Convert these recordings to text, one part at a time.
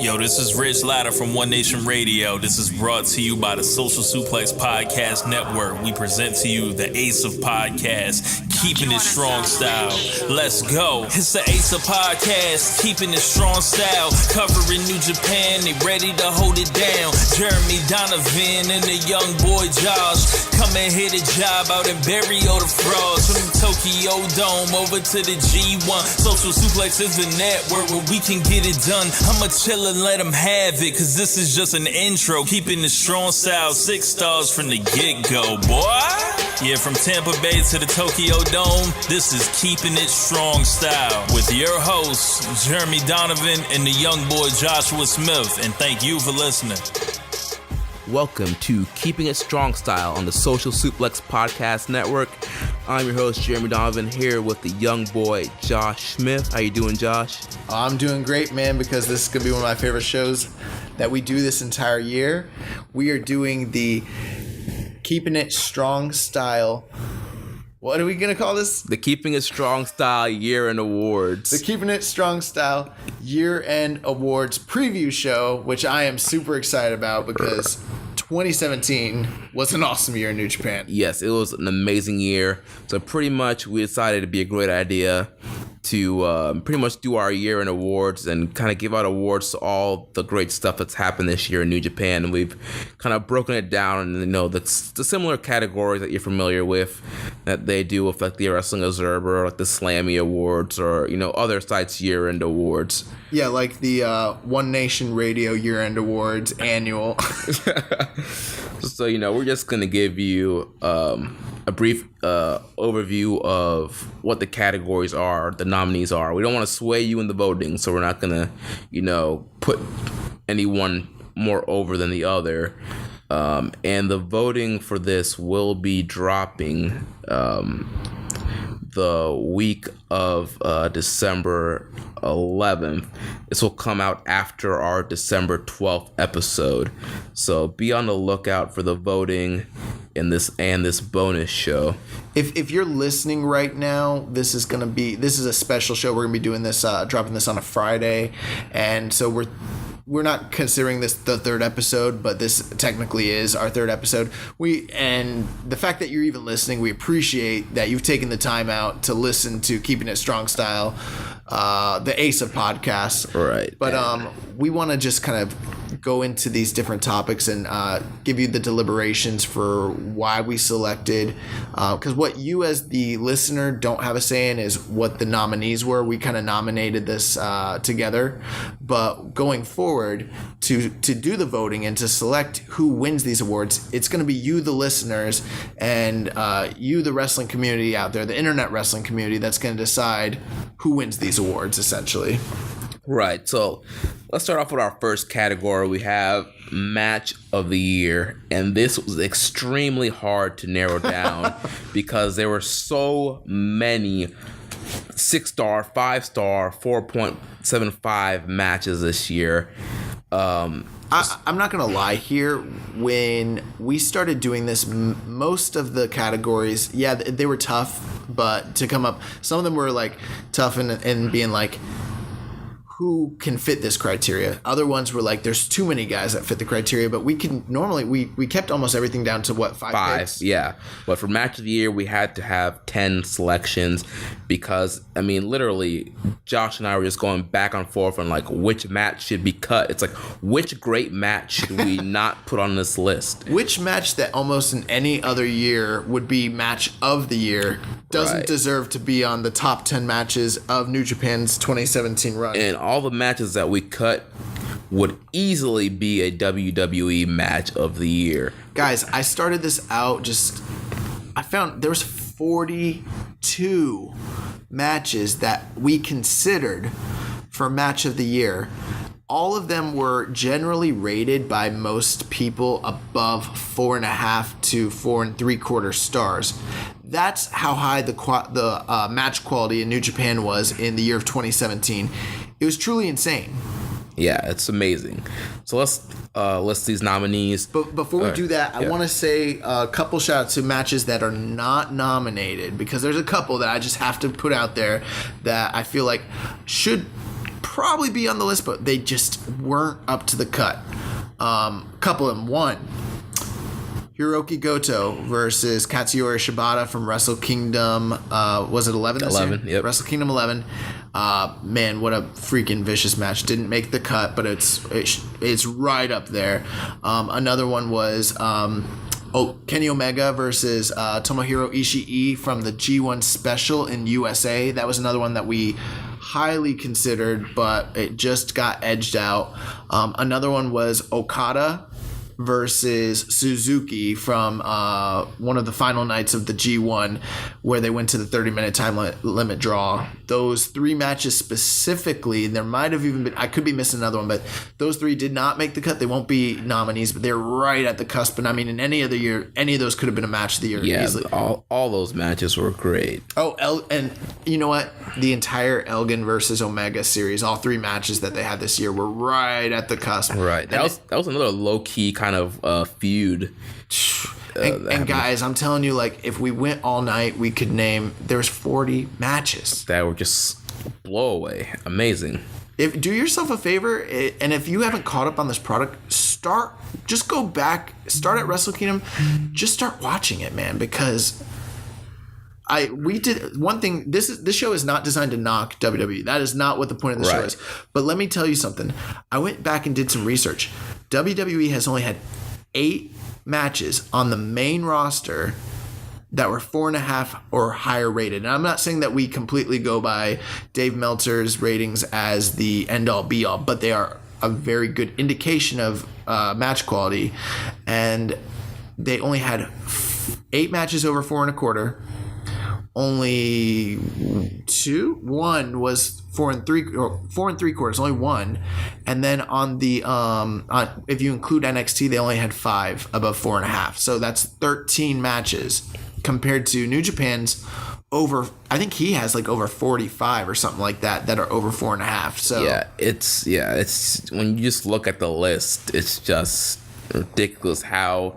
Yo, this is Rich Latta from One Nation Radio. This is brought to you by the Social Suplex Podcast Network. We present to you the Ace of Podcasts, keeping it strong style. Let's go. It's the Ace of Podcasts, keeping it strong style. Covering New Japan, they ready to hold it down. Jeremy Donovan and the young boy Josh come and hit a job out in bury all the frauds. From the Tokyo Dome over to the G1. Social Suplex is the network where we can get it done. I'ma chill and let them have it, cause this is just an intro. Keeping the strong style, 6 stars from the get-go, boy. Yeah, from Tampa Bay to the Tokyo Dome, this is Keeping It Strong Style with your hosts, Jeremy Donovan and the young boy Joshua Smith. And thank you for listening. Welcome to Keeping It Strong Style on the Social Suplex Podcast Network. I'm your host, Jeremy Donovan, here with the young boy, Josh Smith. How you doing, Josh? I'm doing great, man, because this is going to be one of my favorite shows that we do this entire year. We are doing the Keeping It Strong Style. What are we going to call this? The Keeping It Strong Style Year End Awards. The Keeping It Strong Style Year End Awards preview show, which I am super excited about because 2017 was an awesome year in New Japan. Yes, it was an amazing year. So pretty much we decided it'd be a great idea to pretty much do our year-end awards and kind of give out awards to all the great stuff that's happened this year in New Japan. And we've kind of broken it down and, you know, the similar categories that you're familiar with that they do with, like the Wrestling Observer, like the Slammy Awards, or, you know, other sites' year-end awards. Yeah, like the One Nation Radio Year-End Awards annual. So, you know, we're just going to give you a brief overview of what the categories are, the nominees are. We don't want to sway you in the voting, so we're not going to, you know, put anyone more over than the other. And the voting for this will be dropping the week of December 11th. This will come out after our December 12th episode. So be on the lookout for the voting in this bonus show. If you're listening right now, this is a special show. We're gonna be doing this, dropping this on a Friday, and so we're not considering this the third episode, but this technically is our third episode. And the fact that you're even listening, we appreciate that you've taken the time out to listen to Keeping It Strong Style, the Ace of Podcasts. Right. But we want to just kind of go into these different topics and give you the deliberations for why we selected, because what you as the listener don't have a say in is what the nominees were. We kind of nominated this together, but going forward to do the voting and to select who wins these awards, it's going to be you, the listeners, and you, the wrestling community out there, the internet wrestling community, that's going to decide who wins these awards, essentially. Right. So let's start off with our first category. We have Match of the Year, and this was extremely hard to narrow down because there were so many 6-star, 5-star, 4.75 matches this year. I'm not going to lie here. When we started doing this, most of the categories, yeah, they were tough, but to come up, some of them were like tough and being like, who can fit this criteria? Other ones were like, there's too many guys that fit the criteria, but we can normally, we kept almost everything down to what, 5 picks? Yeah. But for Match of the Year, we had to have 10 selections because, I mean, literally, Josh and I were just going back and forth on like which match should be cut. It's like, which great match should we not put on this list? Which match that almost in any other year would be Match of the Year doesn't deserve to be on the top 10 matches of New Japan's 2017 run. And all the matches that we cut would easily be a WWE Match of the Year. Guys, I started this out I found there was 42 matches that we considered for Match of the Year. All of them were generally rated by most people above 4.5 to 4.75 stars. That's how high the match quality in New Japan was in the year of 2017. It was truly insane. Yeah, it's amazing. So let's list these nominees. But before we do that, I want to say a couple shout outs to matches that are not nominated, because there's a couple that I just have to put out there that I feel like should probably be on the list, but they just weren't up to the cut. A couple of them. One, Hiroki Goto versus Katsuyori Shibata from Wrestle Kingdom. Was it 11 this 11, year? yep. Wrestle Kingdom 11. Man, what a freaking vicious match. Didn't make the cut, but it's right up there. Another one was Kenny Omega versus Tomohiro Ishii from the G1 Special in USA. That was another one that we highly considered, but it just got edged out. Another one was Okada versus Suzuki from one of the final nights of the G1 where they went to the 30-minute time limit draw. Those three matches specifically, there might have even been, I could be missing another one, but those three did not make the cut. They won't be nominees, but they're right at the cusp. And I mean, in any other year, any of those could have been a match of the year easily. all those matches were great. Oh, and you know what? The entire Elgin versus Omega series, all three matches that they had this year were right at the cusp. Right. That was another low-key kind of feud. And guys, I'm telling you, like, if we went all night, we could name, there's 40 matches. That were just blow away. Amazing. Do yourself a favor, and if you haven't caught up on this product, just go back, start at Wrestle Kingdom, just start watching it, man, because we did one thing. This show is not designed to knock WWE. That is not what the point of the show is. But let me tell you something. I went back and did some research. WWE has only had 8 matches on the main roster that were 4.5 or higher rated. And I'm not saying that we completely go by Dave Meltzer's ratings as the end-all be-all, but they are a very good indication of match quality. And they only had 8 matches over 4.25. Only 1 was 4 3/4, only 1, and then on the if you include NXT, they only had 5 above 4.5. So that's 13 matches compared to New Japan's over. I think he has like over 45 or something like that are over 4.5. So it's when you just look at the list, it's just ridiculous how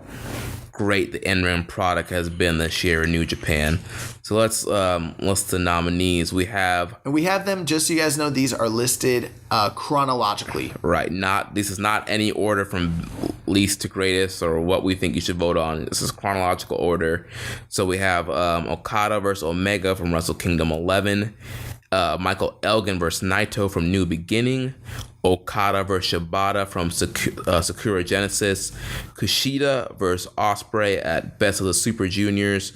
great the in-ring product has been this year in New Japan. So let's list the nominees. We have them, just so you guys know, these are listed chronologically. Right. This is not any order from least to greatest or what we think you should vote on. This is chronological order. So we have Okada versus Omega from Wrestle Kingdom 11. Michael Elgin versus Naito from New Beginning. Okada versus Shibata from Sakura Genesis. Kushida versus Ospreay at Best of the Super Juniors.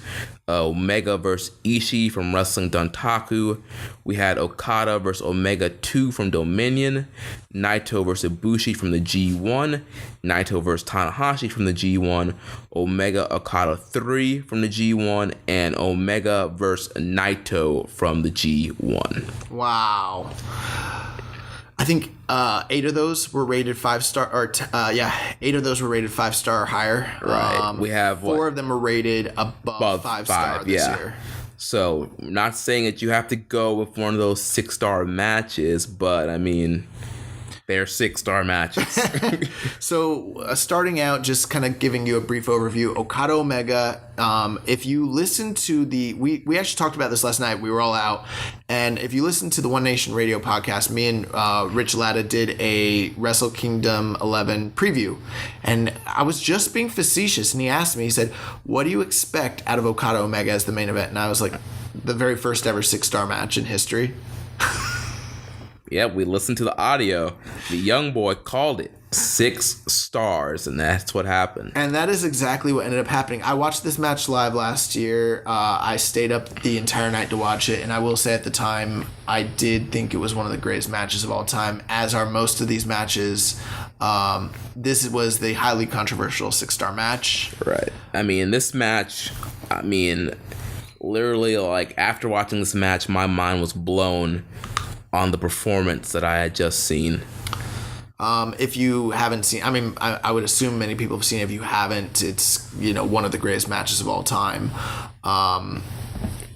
Omega versus Ishii from Wrestling Dontaku. We had Okada versus Omega 2 from Dominion. Naito versus Ibushi from the G1. Naito versus Tanahashi from the G1. Omega Okada 3 from the G1. And Omega versus Naito from the G1. Wow. I think 8 of those were rated 5-star, or 8 of those were rated 5-star or higher. Right. We have 4 of them were rated above 5-star this year. So, not saying that you have to go with one of those 6-star matches, but I mean, they're 6-star matches. So, starting out, just kind of giving you a brief overview, Okada Omega. If you listen to we actually talked about this last night. We were all out, and if you listen to the One Nation Radio podcast, me and Rich Latta did a Wrestle Kingdom 11 preview, and I was just being facetious. And he asked me, he said, "What do you expect out of Okada Omega as the main event?" And I was like, "The very first ever 6-star match in history." Yeah, we listened to the audio. The young boy called it 6 stars, and that's what happened. And that is exactly what ended up happening. I watched this match live last year. I stayed up the entire night to watch it, and I will say at the time, I did think it was one of the greatest matches of all time, as are most of these matches. This was the highly controversial 6-star match. Right. I mean, this match, literally, like, after watching this match, my mind was blown on the performance that I had just seen. If you haven't seen, I would assume many people have seen it. If you haven't, it's one of the greatest matches of all time.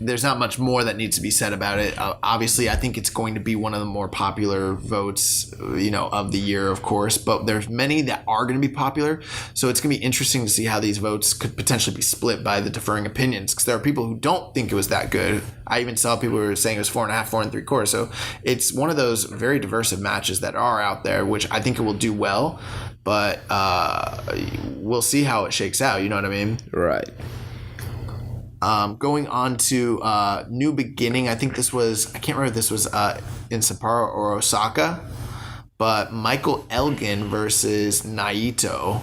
there's not much more that needs to be said about it. Obviously, I think it's going to be one of the more popular votes, of the year, of course. But there's many that are going to be popular, so it's going to be interesting to see how these votes could potentially be split by the differing opinions. Because there are people who don't think it was that good. I even saw people who were saying it was 4.5, 4 3/4. So it's one of those very diverse matches that are out there, which I think it will do well. But we'll see how it shakes out. You know what I mean? Right. Going on to New Beginning, I think this was, I can't remember if this was in Sapporo or Osaka, but Michael Elgin versus Naito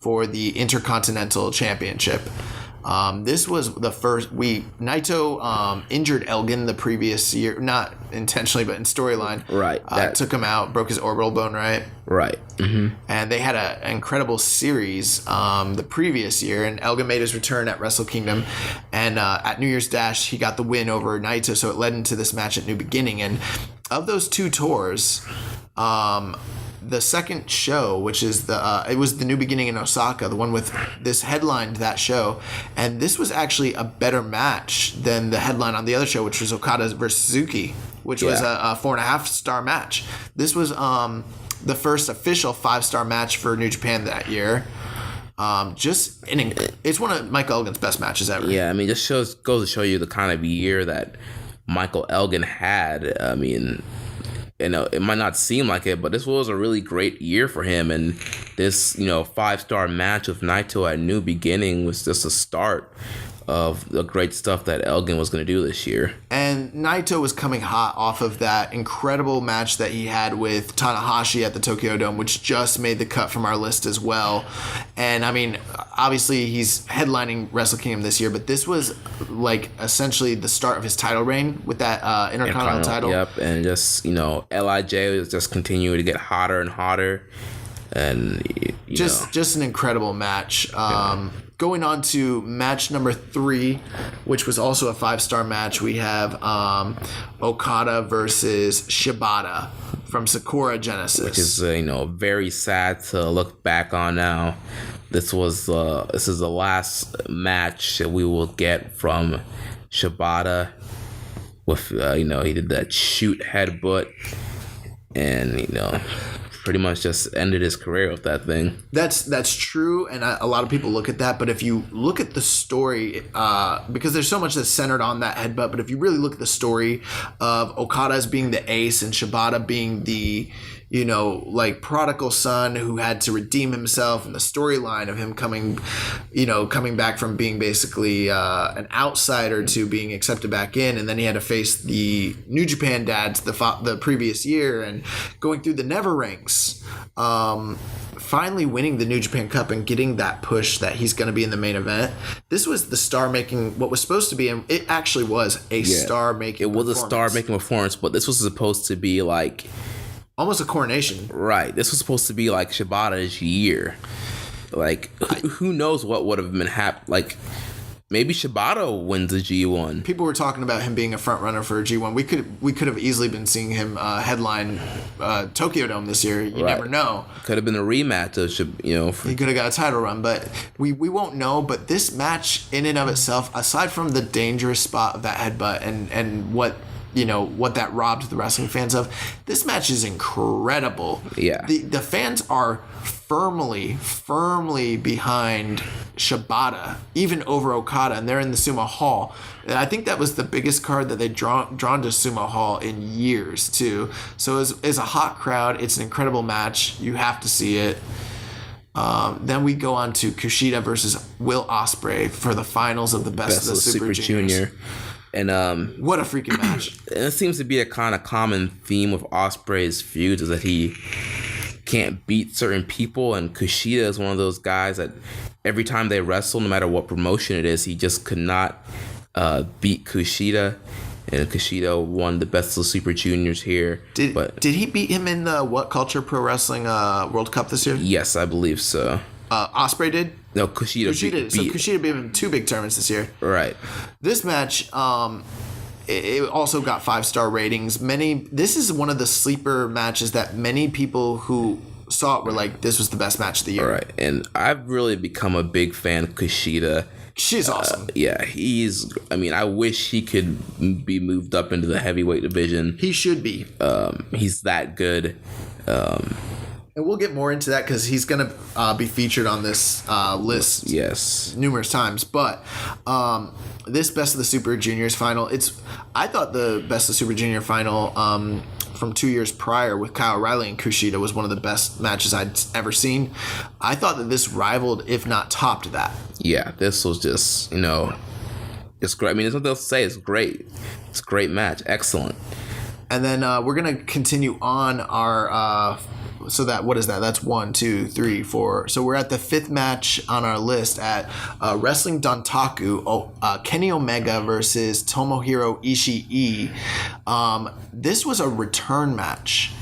for the Intercontinental Championship. This was the first, Naito injured Elgin the previous year, not intentionally, but in storyline. Right. Took him out, broke his orbital bone, right? Right. Mm-hmm. And they had an incredible series the previous year, and Elgin made his return at Wrestle Kingdom, and at New Year's Dash, he got the win over Naito, so it led into this match at New Beginning. And of those two tours, the second show, which is it was the New Beginning in Osaka, the one with this headlined that show, and this was actually a better match than the headline on the other show, which was Okada versus Suzuki, which was a 4.5-star match. This was the first official 5-star match for New Japan that year. It's one of Michael Elgin's best matches ever. Yeah, I mean, just goes to show you the kind of year that Michael Elgin had. I mean, it might not seem like it, but this was a really great year for him. And this, 5-star match with Naito at New Beginning was just a start of the great stuff that Elgin was going to do this year. And Naito was coming hot off of that incredible match that he had with Tanahashi at the Tokyo Dome, which just made the cut from our list as well. And I mean, obviously he's headlining Wrestle Kingdom this year, but this was like essentially the start of his title reign with that Intercontinental title. Yep, and just, LIJ was just continuing to get hotter and hotter. And just an incredible match. Going on to match number 3, which was also a 5-star match, we have Okada versus Shibata from Sakura Genesis, which is very sad to look back on now. This is the last match that we will get from Shibata. With he did that shoot headbutt, and pretty much just ended his career with that thing. That's true, and a lot of people look at that, but if you look at the story, because there's so much that's centered on that headbutt, but if you really look at the story of Okada as being the ace and Shibata being the prodigal son who had to redeem himself, and the storyline of him coming back from being basically an outsider to being accepted back in, and then he had to face the New Japan dads the previous year and going through the never ranks, finally winning the New Japan Cup and getting that push that he's going to be in the main event. This was the star-making, what was supposed to be, and it actually was a star-making performance. It was a star-making performance, but this was supposed to be like almost a coronation. Right. This was supposed to be like Shibata's year. Like, who knows what would have been happening. Like, maybe Shibata wins the G1. People were talking about him being a front runner for a G1. We could have easily been seeing him headline Tokyo Dome this year. You never know. Could have been a rematch of he could have got a title run, but we won't know. But this match in and of itself, aside from the dangerous spot of that headbutt and what that robbed the wrestling fans of, this match is incredible. Yeah. The fans are firmly behind Shibata, even over Okada, and they're in the Sumo Hall. And I think that was the biggest card that they'd drawn to Sumo Hall in years, too. So it's a hot crowd. It's an incredible match. You have to see it. Then we go on to Kushida versus Will Ospreay for the finals of the Best of the Super Junior. And what a freaking match. And it seems to be a kind of common theme with Ospreay's feuds is that he can't beat certain people, and Kushida is one of those guys that every time they wrestle, no matter what promotion it is, he just could not beat Kushida. And Kushida won the Best of the Super Juniors here. Did he beat him in the What Culture Pro Wrestling World Cup this year? Yes, I believe so. Ospreay did? No, Kushida Kushida beat him in 2 big tournaments this year. Right. This match, it also got 5-star ratings. This is one of the sleeper matches that many people who saw it were like, this was the best match of the year. Right. And I've really become a big fan of Kushida She's awesome. Yeah, I wish he could be moved up into the heavyweight division. He should be. He's that good. And we'll get more into that because he's going to be featured on this list numerous times. But this Best of the Super Juniors final, I thought the Best of Super Junior final from 2 years prior with Kyle O'Reilly and Kushida was one of the best matches I'd ever seen. I thought that this rivaled, if not topped that. Yeah, this was just, it's great. I mean, there's nothing else to say. It's great. It's a great match. Excellent. And then we're going to continue on our... what is that? That's 1, 2, 3, 4. So we're at the 5th match on our list at Wrestling Dontaku, Kenny Omega versus Tomohiro Ishii. This was a return match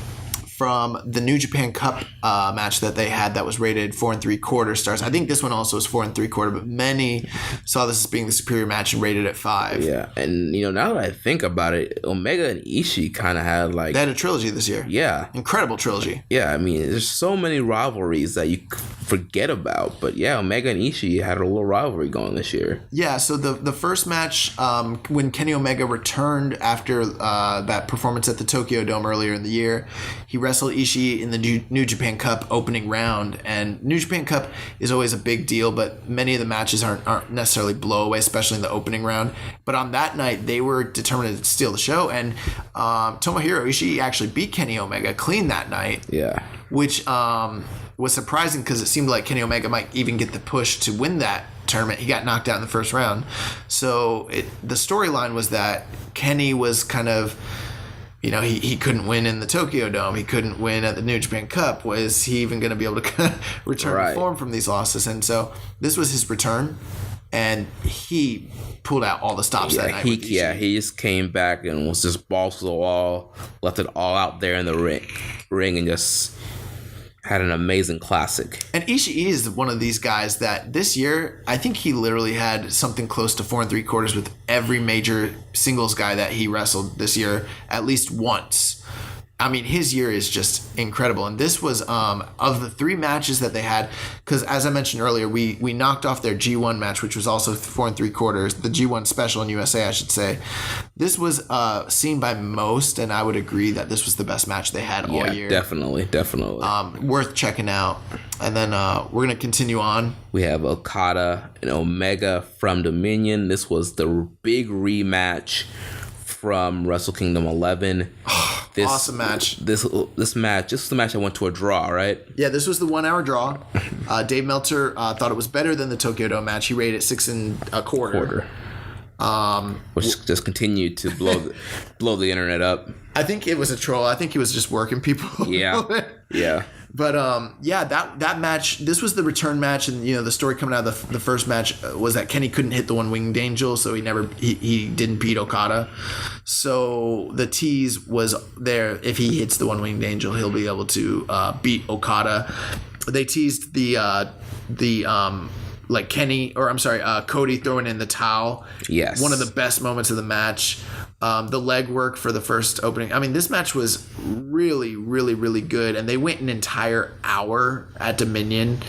from the New Japan Cup match that they had that was rated 4 3/4 stars. I think this one also was 4 3/4, but many saw this as being the superior match and rated at 5. Yeah, and now that I think about it, Omega and Ishii kind of had they had a trilogy this year. Yeah, incredible trilogy. Yeah, I mean, there's so many rivalries that you forget about, but yeah, Omega and Ishii had a little rivalry going this year. Yeah, so the first match when Kenny Omega returned after that performance at the Tokyo Dome earlier in the year, he wrestled Ishii in the New Japan Cup opening round, and New Japan Cup is always a big deal, but many of the matches aren't necessarily blowaway, especially in the opening round. But on that night, they were determined to steal the show, and Tomohiro Ishii actually beat Kenny Omega clean that night. Yeah, which was surprising because it seemed like Kenny Omega might even get the push to win that tournament. He got knocked out in the first round. So the storyline was that Kenny was kind of... he couldn't win in the Tokyo Dome. He couldn't win at the New Japan Cup. Was he even going to be able to return to form from these losses? And so this was his return, and he pulled out all the stops that night. He just came back and was just balls to the wall, left it all out there in the ring, and just had an amazing classic. And Ishii is one of these guys that this year, I think he literally had something close to 4 3/4 with every major singles guy that he wrestled this year at least once. I mean, his year is just incredible. And this was of the 3 matches that they had, because as I mentioned earlier, we knocked off their G1 match, which was also 4 3/4, the G1 special in USA, I should say. This was seen by most, and I would agree that this was the best match they had all year. Definitely. Worth checking out. And then we're going to continue on. We have Okada and Omega from Dominion. This was the big rematch from Wrestle Kingdom 11. Awesome match. This is the match that went to a draw, right? Yeah, this was the 1 hour draw. Dave Meltzer thought it was better than the Tokyo Dome match. He rated it 6 1/4. Which just continued to blow the internet up. I think it was a troll. I think he was just working people. Yeah. But that match, this was the return match, and the story coming out of the first match was that Kenny couldn't hit the One Winged Angel, so he didn't beat Okada. So the tease was there: if he hits the One Winged Angel, he'll be able to beat Okada. They teased Cody throwing in the towel. Yes, one of the best moments of the match. The leg work for the first opening. I mean, this match was really, really, really good, and they went an entire hour at Dominion,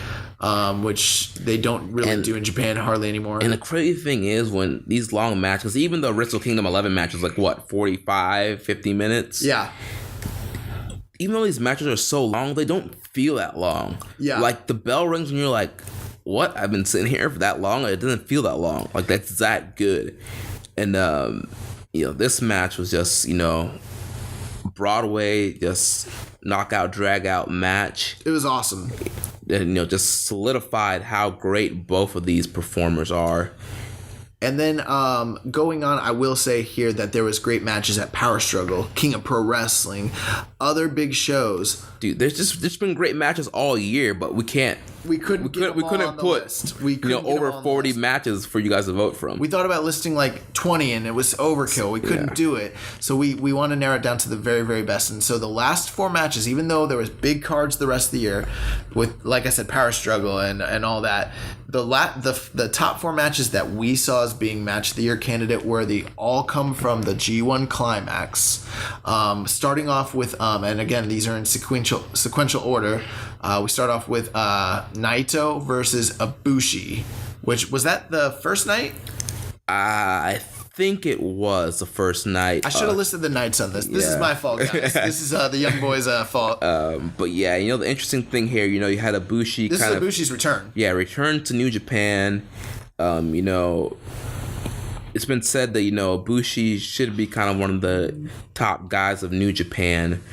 which they don't really do in Japan hardly anymore. And the crazy thing is, when these long matches, even the Wrestle Kingdom 11 match was 45, 50 minutes? Yeah. Even though these matches are so long, they don't feel that long. Yeah. Like, the bell rings and you're like, what? I've been sitting here for that long? It doesn't feel that long. Like, that's that good. And, this match was just, Broadway, just knockout, drag out match. It was awesome. And, just solidified how great both of these performers are. And then going on, I will say here that there was great matches at Power Struggle, King of Pro Wrestling, other big shows. Dude, there's been great matches all year, but we couldn't put over 40 matches for you guys to vote from. We thought about listing 20, and it was overkill. We couldn't do it, so we want to narrow it down to the very, very best. And so the last 4 matches, even though there was big cards the rest of the year, with like I said, Power Struggle and all that, the top 4 matches that we saw as being match of the year candidate were all come from the G1 Climax. Starting off with and again, these are in sequential order. We start off with Naito versus Ibushi. Which was that the first night? I think it was the first night. I should have listed the nights on this. This is my fault, guys. This is the young boys' fault. But yeah, the interesting thing here, you had Ibushi. This is Ibushi's return. Yeah, return to New Japan. It's been said that Ibushi should be kind of one of the top guys of New Japan,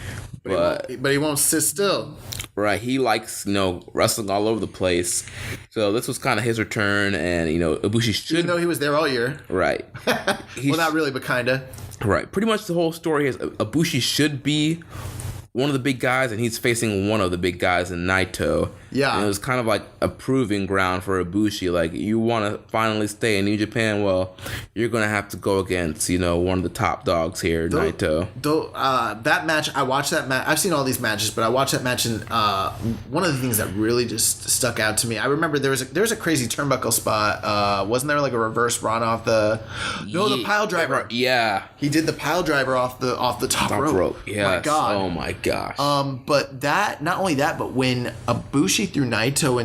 but he won't sit still. Right, he likes wrestling all over the place. So this was kind of his return, and Ibushi should, even though he was there all year. Right. Well, not really, but kinda. Right. Pretty much the whole story is Ibushi should be one of the big guys, and he's facing one of the big guys in Naito. Yeah. And it was kind of like a proving ground for Ibushi. Like, you want to finally stay in New Japan? Well, you're going to have to go against, one of the top dogs here, Naito. That match, I watched that match. I've seen all these matches, but I watched that match, and one of the things that really just stuck out to me, I remember there was a crazy turnbuckle spot. Wasn't there like a reverse run off the... No, the pile driver. Yeah. He did the pile driver off the top rope. Yeah. My God. Oh, my gosh. But that, not only that, but when Ibushi threw Naito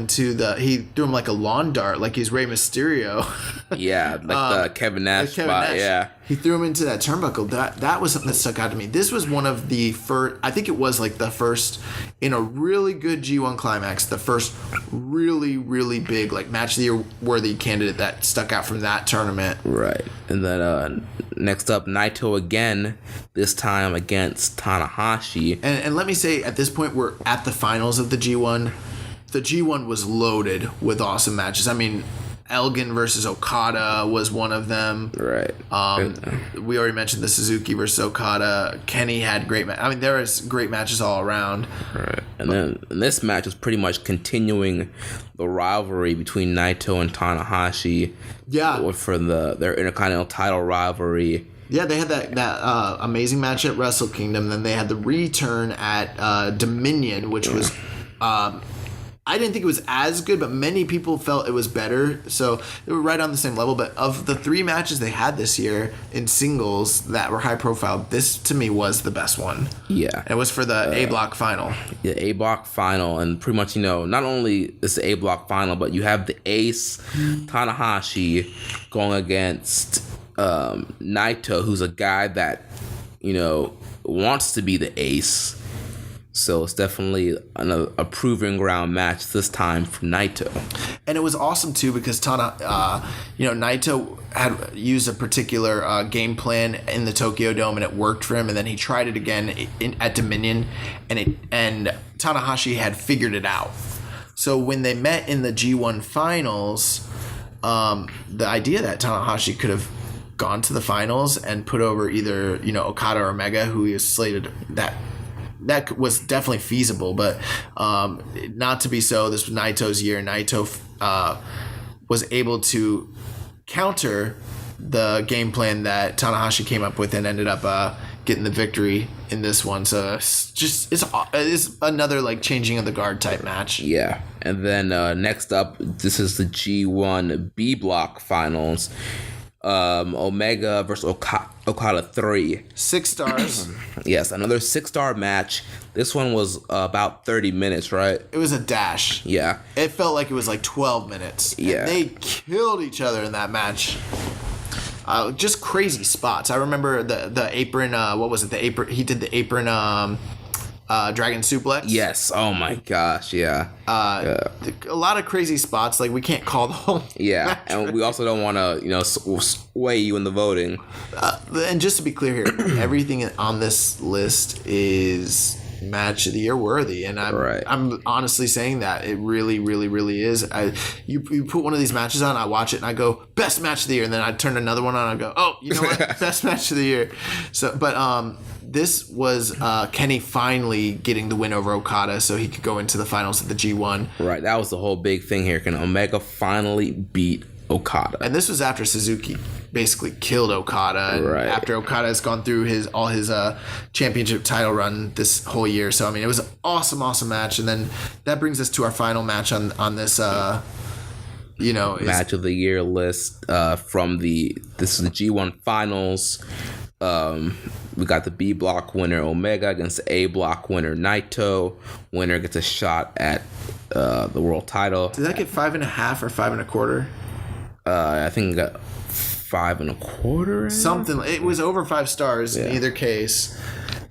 he threw him like a lawn dart, like he's Rey Mysterio. Yeah, like the Kevin Nash spot. Yeah, he threw him into that turnbuckle. That was something that stuck out to me. This was one of the first. I think it was like the first in a really good G1 climax. The first really, really big like match of the year worthy candidate that stuck out from that tournament. Right, and then next up, Naito again. This time against Tanahashi. And let me say, at this point, we're at the finals of the G1. The G1 was loaded with awesome matches. I mean, Elgin versus Okada was one of them. Right. We already mentioned the Suzuki versus Okada. Kenny had great matches. I mean, there was great matches all around. Right. And then this match was pretty much continuing the rivalry between Naito and Tanahashi. Yeah. For their Intercontinental title rivalry. Yeah, they had that amazing match at Wrestle Kingdom. Then they had the return at Dominion, which was... I didn't think it was as good, but many people felt it was better. So they were right on the same level. But of the 3 matches they had this year in singles that were high profile, this to me was the best one. Yeah. And it was for the A Block final. Yeah, A Block final. And pretty much, not only is the A Block final, but you have the ace, Tanahashi, going against Naito, who's a guy that, wants to be the ace. So it's definitely a proving ground match this time for Naito. And it was awesome too because Naito had used a particular game plan in the Tokyo Dome and it worked for him. And then he tried it again at Dominion, and Tanahashi had figured it out. So when they met in the G1 finals, the idea that Tanahashi could have gone to the finals and put over either Okada or Omega, who he was slated that was definitely feasible, but not to be so. This was Naito's year. Naito was able to counter the game plan that Tanahashi came up with and ended up getting the victory in this one. So it's another like changing of the guard type match. Yeah. And then next up, this is the G1 B Block finals. Omega versus Okada 3. 6 stars. Yes, another 6-star match. This one was about 30 minutes, right? It was a dash. Yeah. It felt like it was like 12 minutes. Yeah. And they killed each other in that match. Just crazy spots. I remember the apron, what was it? The apron. He did the apron Dragon Suplex. Yes. Oh my gosh. Yeah. A lot of crazy spots. Like we can't call the whole. Yeah, match, and right? we also don't want to sway you in the voting. And just to be clear here, everything on this list is match of the year worthy, and I'm honestly saying that it really, really, really is. You put one of these matches on, I watch it and I go best match of the year, and then I turn another one on and I go, oh, you know what, best match of the year. So, but this was Kenny finally getting the win over Okada, so he could go into the finals of the G1. Right, that was the whole big thing here. Can Omega finally beat Okada? And this was after Suzuki basically killed Okada, and after Okada has gone through all his championship title run this whole year. So I mean, it was an awesome match. And then that brings us to our final match on this match of the year list this is the G1 finals. We got the B block winner Omega against the A block winner Naito. Winner gets a shot at the world title. Did that get 5.5 or 5.25? I think got 5.25. Something. It was over 5 stars in either case.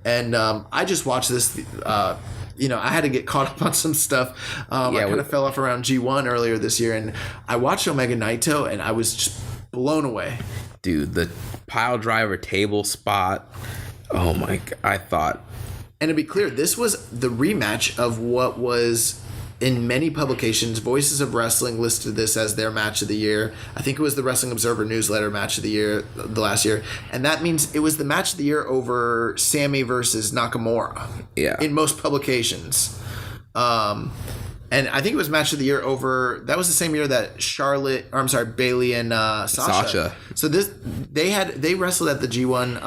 And I just watched this. I had to get caught up on some stuff. I kind of fell off around G1 earlier this year, and I watched Omega Naito, and I was just blown away. Dude, the pile driver table spot. Oh my God, I thought. And to be clear, this was the rematch of what was, in many publications, Voices of Wrestling listed this as their match of the year. I think it was the Wrestling Observer newsletter match of the year, the last year. And that means it was the match of the year over Sammy versus Nakamura. Yeah. In most publications. And I think it was match of the year over, that was the same year that Bailey and Sasha. So they wrestled at the G1,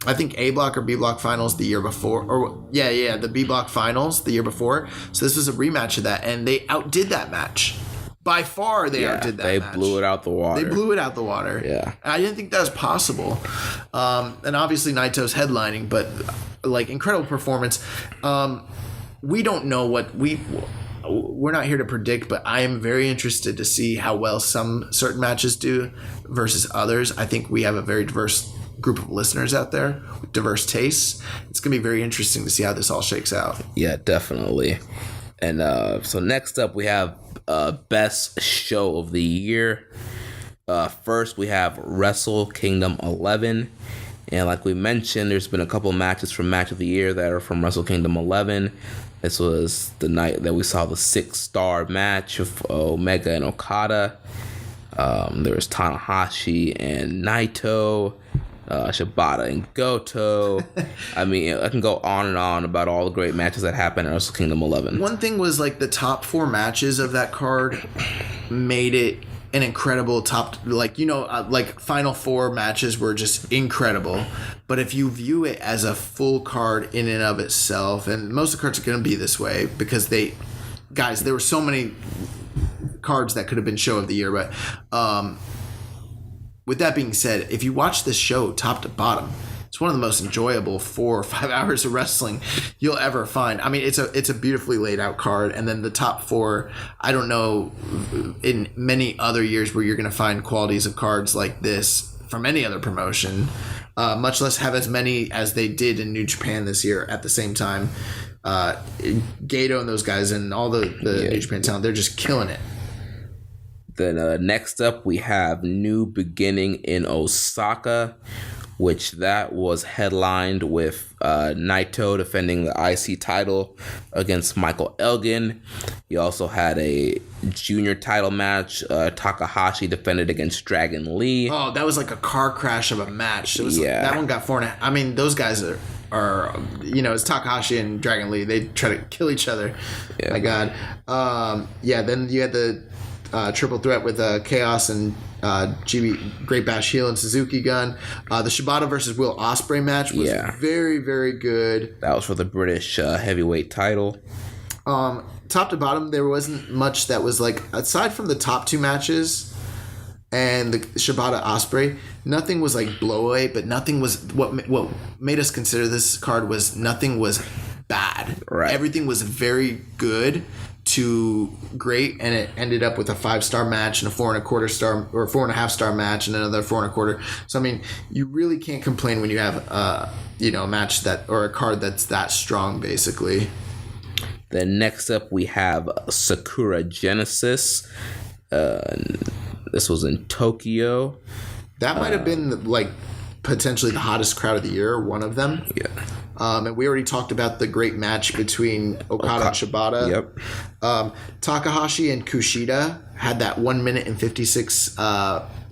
I think A block or B block finals the year before, the B block finals the year before. So this was a rematch of that, and they outdid that match. By far, they outdid that match. They blew it out the water. Yeah. And I didn't think that was possible. And obviously Naito's headlining, but like incredible performance. We don't know what we're not here to predict, but I am very interested to see how well some certain matches do versus others. I think we have a very diverse group of listeners out there with diverse tastes. It's going to be very interesting to see how this all shakes out. Yeah, definitely. And so next up we have best show of the year. First we have Wrestle Kingdom 11. And like we mentioned, there's been a couple matches from Match of the Year that are from Wrestle Kingdom 11. This was the night that we saw the 6-star match of Omega and Okada. There was Tanahashi and Naito. Shibata and Goto. I mean, I can go on and on about all the great matches that happened at Wrestle Kingdom 11. One thing was like the top 4 matches of that card made it an incredible final 4 matches were just incredible. But if you view it as a full card in and of itself, and most of the cards are going to be this way because there were so many cards that could have been show of the year, but with that being said, if you watch this show top to bottom, it's one of the most enjoyable 4 or 5 hours of wrestling you'll ever find. I mean, it's a beautifully laid out card, and then the top 4, I don't know in many other years where you're going to find qualities of cards like this from any other promotion, much less have as many as they did in New Japan this year at the same time. Gato and those guys and all the New Japan talent, they're just killing it. Then next up, we have New Beginning in Osaka, which that was headlined with Naito defending the IC title against Michael Elgin. You also had a junior title match. Takahashi defended against Dragon Lee. Oh, that was like a car crash of a match. That one got 4.5. I mean, those guys are it's Takahashi and Dragon Lee. They try to kill each other. Yeah. My God. Then you had the triple threat with Chaos and Great Bash Heel and Suzuki Gun. The Shibata versus Will Ospreay match was very, very good. That was for the British heavyweight title. Top to bottom, there wasn't much that was like, aside from the top 2 matches and the Shibata Ospreay, nothing was like blowaway, but nothing was, what made us consider this card was nothing was bad. Right. Everything was very good to great, and it ended up with a 5-star match and a 4.25 star or 4.5 star match and another 4.25. So I mean, you really can't complain when you have a match that, or a card that's that strong, basically. Then next up we have Sakura Genesis. This was in Tokyo. That might have been like potentially the hottest crowd of the year, one of them. Yeah. And we already talked about the great match between Okada and Shibata. Yep. Takahashi and Kushida had that 1 minute and 56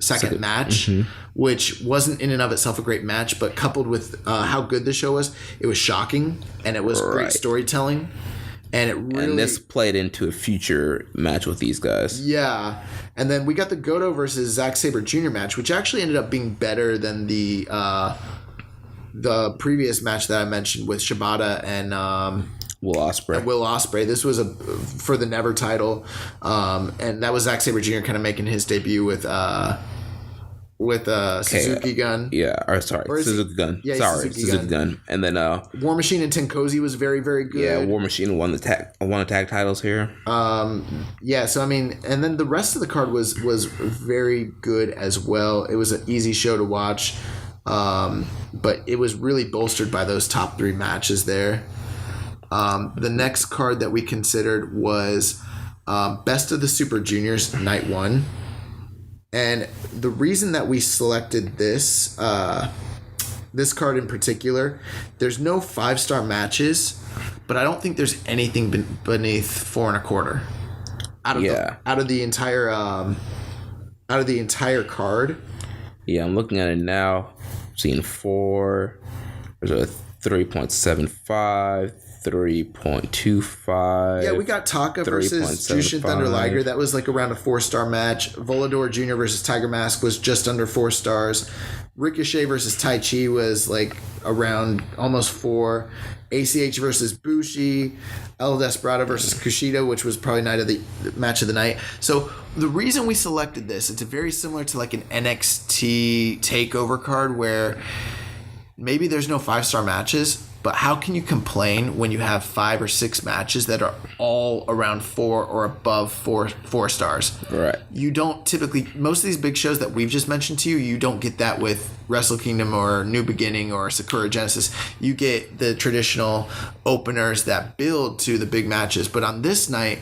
second match, which wasn't in and of itself a great match, but coupled with how good the show was, it was shocking, and it was great storytelling. And it really, and this played into a future match with these guys. Yeah. And then we got the Goto versus Zack Sabre Jr. match, which actually ended up being better than the previous match that I mentioned with Shibata and Will Ospreay. This was for the Never title, and that was Zack Sabre Jr. kind of making his debut with with Suzuki Gun. Yeah, Suzuki Gun. Yeah, Suzuki Gun. And then War Machine and Tenkozy was very, very good. Yeah, War Machine won the tag titles here. Yeah, so I mean, and then the rest of the card was very good as well. It was an easy show to watch, but it was really bolstered by those top 3 matches there. The next card that we considered was Best of the Super Juniors Night 1. And the reason that we selected this this card in particular, there's no 5-star matches, but I don't think there's anything beneath 4 1/4 out of the entire card. Yeah, I'm looking at it now. Seeing 4. There's a 3.75. 3.25. Yeah, we got Taka versus Jushin Thunder Liger. That was like around a 4-star match. Volador Jr. versus Tiger Mask was just under 4 stars. Ricochet versus Tai Chi was like around almost 4. ACH versus Bushi. El Desperado versus Kushida, which was probably match of the night. So the reason we selected this, it's very similar to like an NXT takeover card where maybe there's no 5-star matches, but how can you complain when you have 5 or 6 matches that are all around 4 or above 4 stars? Right. You don't typically, most of these big shows that we've just mentioned to you, you don't get that with Wrestle Kingdom or New Beginning or Sakura Genesis. You get the traditional openers that build to the big matches. But on this night,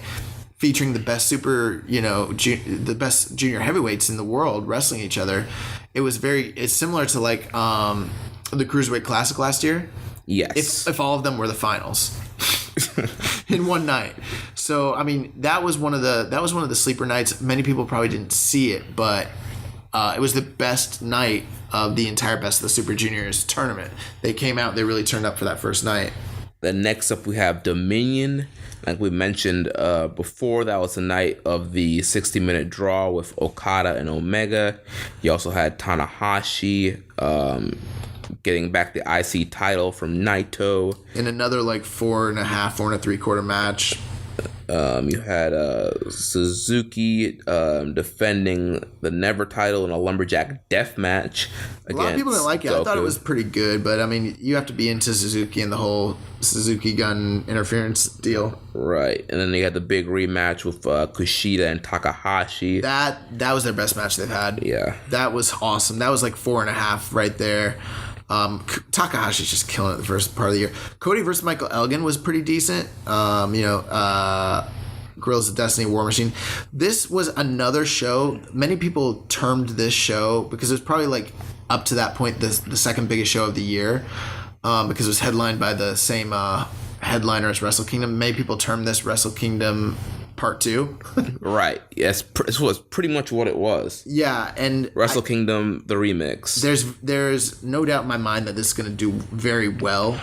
featuring the best the best junior heavyweights in the world wrestling each other, it's similar to like the Cruiserweight Classic last year. Yes. If all of them were the finals in one night. So I mean, that was one of the sleeper nights. Many people probably didn't see it, but it was the best night of the entire Best of the Super Juniors tournament. They came out, they really turned up for that first night. Then next up we have Dominion. Like we mentioned before, that was the night of the 60-minute draw with Okada and Omega. You also had Tanahashi getting back the IC title from Naito. In another like 4 3/4 match. You had Suzuki defending the Never title in a Lumberjack death match. A lot of people didn't like it. I thought it was pretty good, but I mean, you have to be into Suzuki and the whole Suzuki Gun interference deal. Right. And then they had the big rematch with Kushida and Takahashi. That was their best match they've had. Yeah. That was awesome. That was like 4.5 right there. Takahashi's just killing it the first part of the year. Cody versus Michael Elgin was pretty decent. Guerrillas of Destiny, War Machine. This was another show. Many people termed this show, because it was probably like up to that point the second biggest show of the year, because it was headlined by the same headliner as Wrestle Kingdom. Many people termed this Wrestle Kingdom Part 2. Right. Yes, this was pretty much what it was. Yeah, and Wrestle Kingdom, the remix. There's no doubt in my mind that this is going to do very well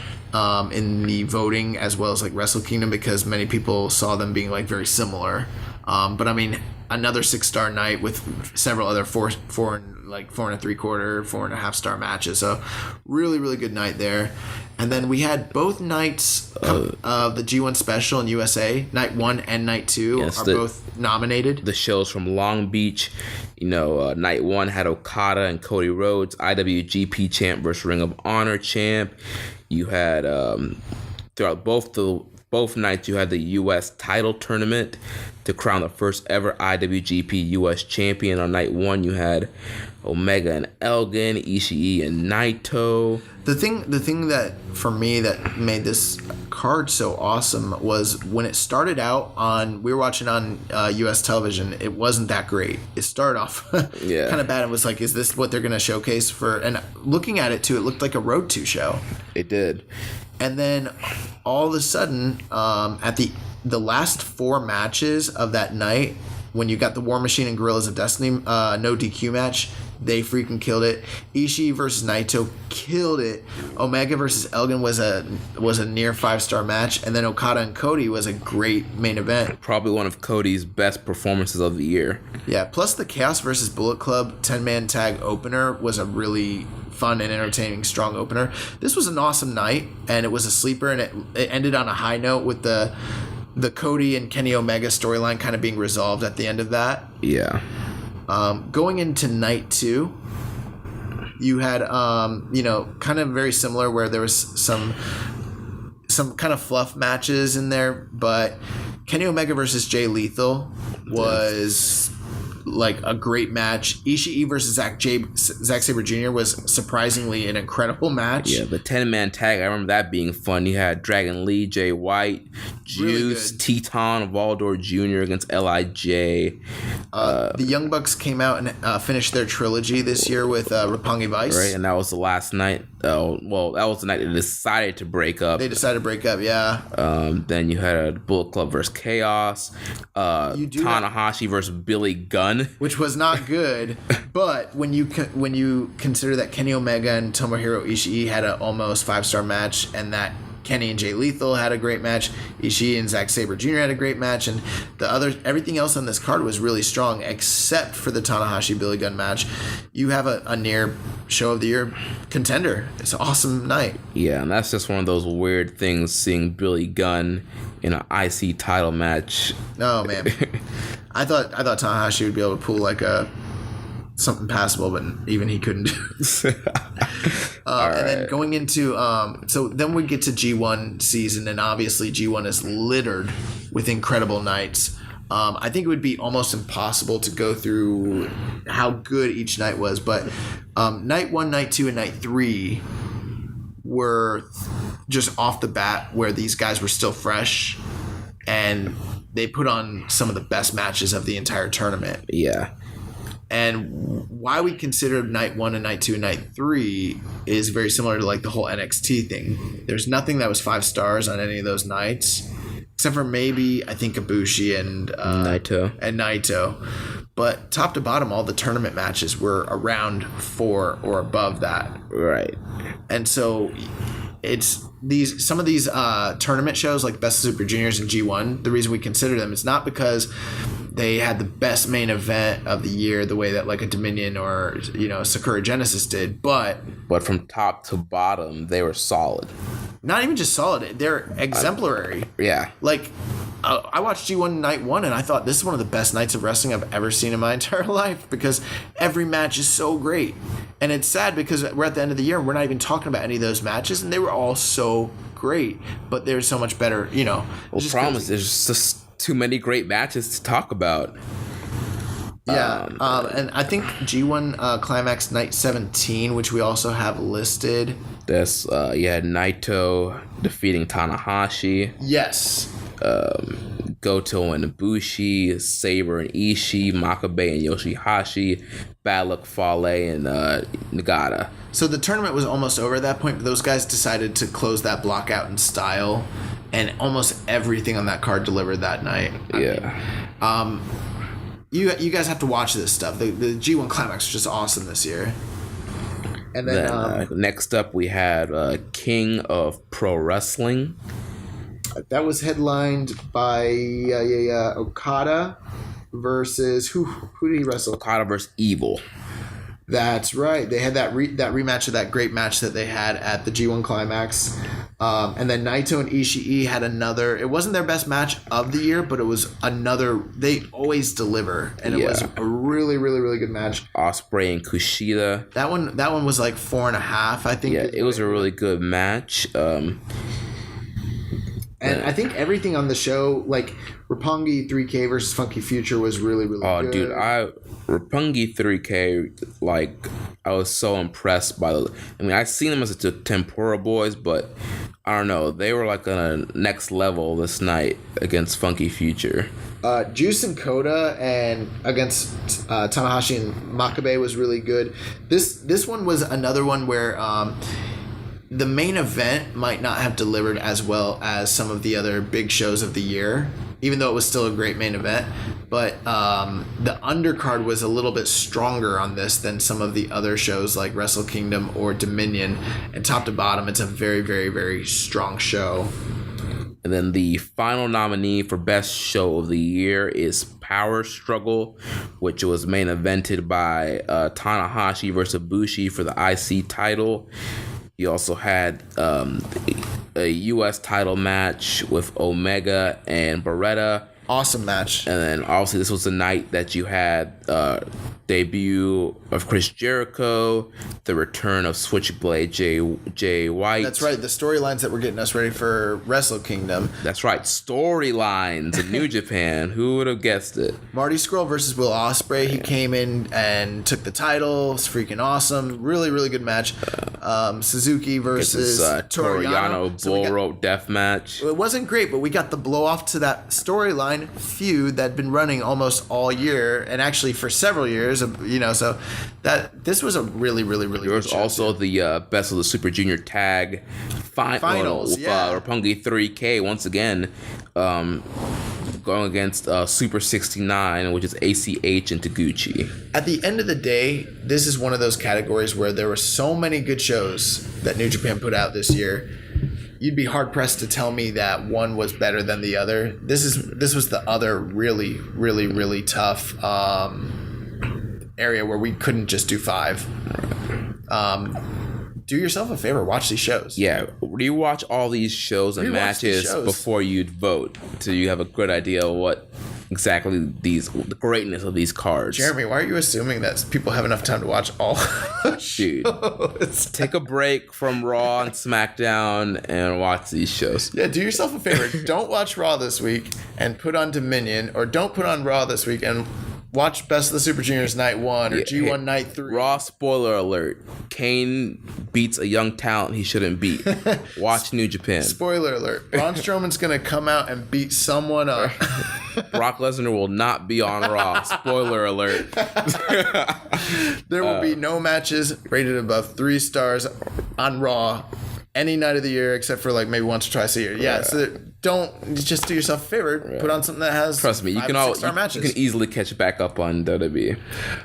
in the voting, as well as like Wrestle Kingdom, because many people saw them being like very similar. But I mean, another 6-star night with several other 4 3/4, 4.5 star matches. So really, really good night there. And then we had both nights of the G1 Special in USA. Night 1 and Night 2 are both nominated. The shows from Long Beach. Night 1 had Okada and Cody Rhodes, IWGP champ versus Ring of Honor champ. You had throughout both nights you had the U.S. title tournament to crown the first ever IWGP U.S. champion. On night 1 you had Omega and Elgin, Ishii and Naito. The thing that for me that made this card so awesome was when it started out we were watching on U.S. television. It wasn't that great. It started off kind of bad. It was like, is this what they're going to showcase for? And looking at it too, it looked like a Road 2 show. It did. And then all of a sudden, at the last 4 matches of that night, when you got the War Machine and Guerrillas of Destiny no DQ match, they freaking killed it. Ishii versus Naito killed it. Omega versus Elgin was a near 5-star match, and then Okada and Cody was a great main event. Probably one of Cody's best performances of the year. Yeah, plus the Chaos versus Bullet Club 10-man tag opener was a really fun and entertaining strong opener. This was an awesome night, and it was a sleeper, and it ended on a high note with the Cody and Kenny Omega storyline kind of being resolved at the end of that. Yeah. Going into night 2, You had, kind of very similar where there was some kind of fluff matches in there, but Kenny Omega versus Jay Lethal was like a great match. Ishii versus Zack Sabre Jr. was surprisingly an incredible match. Yeah, the 10-man tag, I remember that being fun. You had Dragon Lee, Jay White, Juice, really Teton, Valdor Jr. against LIJ. The Young Bucks came out and finished their trilogy this year with Roppongi Vice. Right, and that was the last night. That was the night they decided to break up. They decided to break up, yeah. Then you had Bullet Club versus Chaos. Tanahashi versus Billy Gunn, which was not good. But when you consider that Kenny Omega and Tomohiro Ishii had an almost 5-star match, and that Kenny and Jay Lethal had a great match, Ishii and Zack Sabre Jr. had a great match, and everything else on this card was really strong except for the Tanahashi Billy Gunn match. You have a near show of the year contender. It's an awesome night. Yeah, and that's just one of those weird things, seeing Billy Gunn in an IC title match. Oh man. I thought Tanahashi would be able to pull like something passable, but even he couldn't do. And then going into so then we get to G1 season, and obviously G1 is littered with incredible nights. I think it would be almost impossible to go through how good each night was, but night 1, night 2, and night 3 were just off the bat where these guys were still fresh, and they put on some of the best matches of the entire tournament. Yeah. And why we consider night 1 and night 2 and night 3 is very similar to like the whole NXT thing. There's nothing that was 5 stars on any of those nights, except for maybe I think Ibushi and Naito. But top to bottom, all the tournament matches were around 4 or above that. Right. And so it's some of these tournament shows like Best of Super Juniors and G1. The reason we consider them is not because they had the best main event of the year the way that like a Dominion or Sakura Genesis did, but from top to bottom they were solid. Not even just solid, they're exemplary. Yeah. Like I watched G1 night 1 and I thought this is one of the best nights of wrestling I've ever seen in my entire life, because every match is so great. And it's sad because we're at the end of the year and we're not even talking about any of those matches, and they were all so great, but they're so much better, Well, the problem is there's just too many great matches to talk about. Yeah, and I think G1 Climax Night 17, which we also have listed. That's you had Naito defeating Tanahashi. Yes. Goto and Ibushi, Sabre and Ishii, Makabe and Yoshihashi, Bad Luck Fale and Nagata. So the tournament was almost over at that point, but those guys decided to close that block out in style, and almost everything on that card delivered that night. You guys have to watch this stuff. The G1 Climax was just awesome this year. And then next up we had King of Pro Wrestling. That was headlined by Okada versus who did he wrestle? Okada versus Evil. That's right. They had that rematch of that great match that they had at the G1 Climax. And then Naito and Ishii had another. It wasn't their best match of the year, but it was another. They always deliver, and it was a really, really, really good match. Ospreay and Kushida. That one was like 4.5. I think. Yeah, it was a really good match. And I think everything on the show, like Roppongi 3K versus Funky Future, was really, really good. Oh, dude, Roppongi 3K, like, I was so impressed by I've seen them as the Tempura Boys, but I don't know, they were like on a next level this night against Funky Future. Juice and Koda and against Tanahashi and Makabe was really good. This one was another one where the main event might not have delivered as well as some of the other big shows of the year, even though it was still a great main event. But the undercard was a little bit stronger on this than some of the other shows like Wrestle Kingdom or Dominion. And top to bottom, it's a very, very, very strong show. And then the final nominee for Best Show of the Year is Power Struggle, which was main evented by Tanahashi versus Ibushi for the IC title. You also had a U.S. title match with Omega and Beretta Awesome match. And then obviously this was the night that you had debut of Chris Jericho, the return of Switchblade Jay White. That's right. The storylines that were getting us ready for Wrestle Kingdom. That's right. Storylines in New Japan. Who would have guessed it? Marty Scurll versus Will Ospreay. He came in and took the title. It's freaking awesome. Really, really good match. Suzuki versus Toriano Bull Rope Death Match. It wasn't great, but we got the blow off to that storyline feud that had been running almost all year, and actually for several years. So that this was a really, really, really. There was also the Best of the Super Junior Tag Finals with Roppongi 3K once again. Going against Super 69, which is ACH and Taguchi. At the end of the day, this is one of those categories where there were so many good shows that New Japan put out this year. You'd be hard pressed to tell me that one was better than the other. This was the other really, really, really tough area where we couldn't just do 5. Do yourself a favor, watch these shows. Yeah, rewatch all these shows and matches before you vote, so you have a good idea of what exactly the greatness of these cards. Jeremy, why are you assuming that people have enough time to watch all Dude, take a break from Raw and SmackDown and watch these shows. Yeah, do yourself a favor. Don't watch Raw this week and put on Dominion, or don't put on Raw this week and watch Best of the Super Juniors Night 1 or G1 Night 3. Raw spoiler alert. Kane beats a young talent he shouldn't beat. Watch New Japan. Spoiler alert. Braun Strowman's going to come out and beat someone up. Brock Lesnar will not be on Raw. Spoiler alert. There will be no matches rated above 3 stars on Raw any night of the year except for like maybe once or twice a year. Yeah, so don't just do yourself a favor. Put on something that has Trust me, you can easily catch back up on WWE.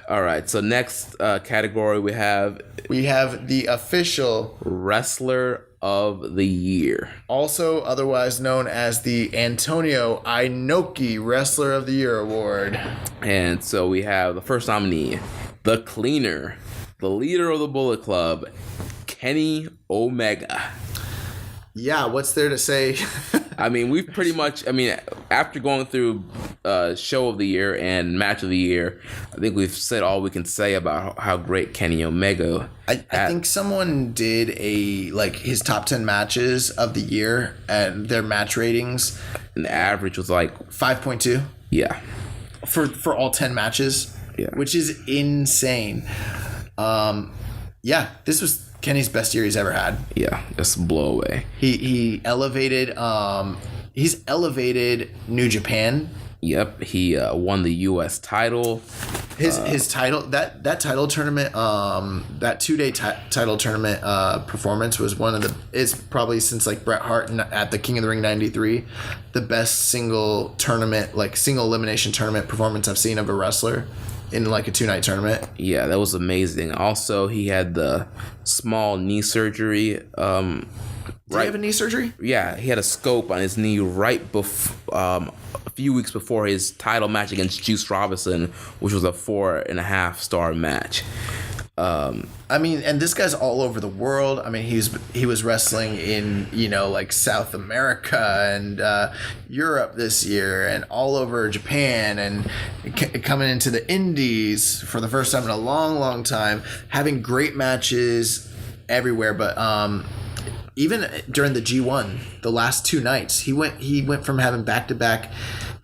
All right, so next category we have the official Wrestler of the Year, also otherwise known as the Antonio Inoki Wrestler of the Year Award. And so we have the first nominee, the Cleaner, the leader of the Bullet Club, Kenny Omega. Yeah, what's there to say? I mean, we've pretty much, after going through Show of the Year and Match of the Year, I think we've said all we can say about how great Kenny Omega I think someone did his top 10 matches of the year and their match ratings. And the average was like 5.2. Yeah. For all 10 matches. Yeah. Which is insane. This was Kenny's best year he's ever had. Yeah, just blow away. He elevated he's elevated New Japan. Yep, he won the U.S. title. His title that title tournament that 2-day title tournament performance was it's probably since like Bret Hart at the King of the Ring 93 the best single elimination tournament performance I've seen of a wrestler in like a 2-night tournament. Yeah, that was amazing. Also, he had the small knee surgery. Did he have a knee surgery? Yeah, he had a scope on his knee right before a few weeks before his title match against Juice Robinson, which was a 4.5-star match. And this guy's all over the world. He was wrestling in South America and Europe this year, and all over Japan, and coming into the Indies for the first time in a long, long time, having great matches everywhere. But even during the G1, the last 2 nights, he went from having back-to-back.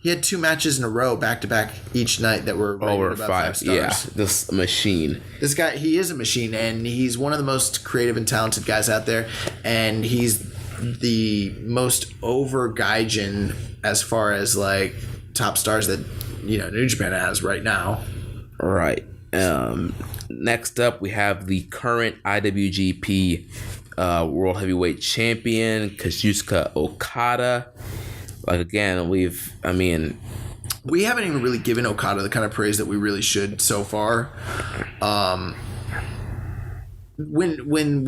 He had 2 matches in a row, back-to-back each night that were over about 5 stars. Yeah, this machine. This guy, he is a machine, and he's one of the most creative and talented guys out there, and he's the most over Gaijin as far as like top stars that New Japan has right now. Right. Next up, we have the current IWGP World Heavyweight Champion, Kazuchika Okada. Like, again, we haven't even really given Okada the kind of praise that we really should so far. When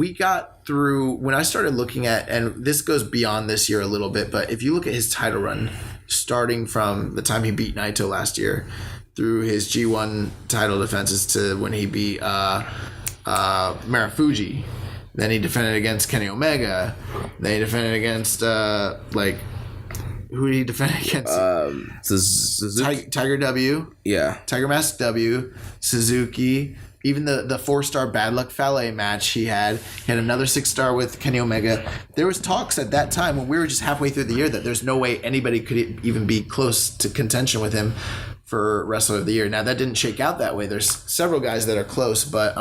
I started looking at, and this goes beyond this year a little bit, but if you look at his title run, starting from the time he beat Naito last year through his G1 title defenses to when he beat Marufuji, then he defended against Kenny Omega, then he defended against Who did he defend against? Suzuki. Tiger W. Yeah. Tiger Mask W. Suzuki. Even the 4-star Bad Luck Fale match he had another 6-star with Kenny Omega. There was talks at that time when we were just halfway through the year that there's no way anybody could even be close to contention with him for Wrestler of the Year. Now that didn't shake out that way. There's several guys that are close, but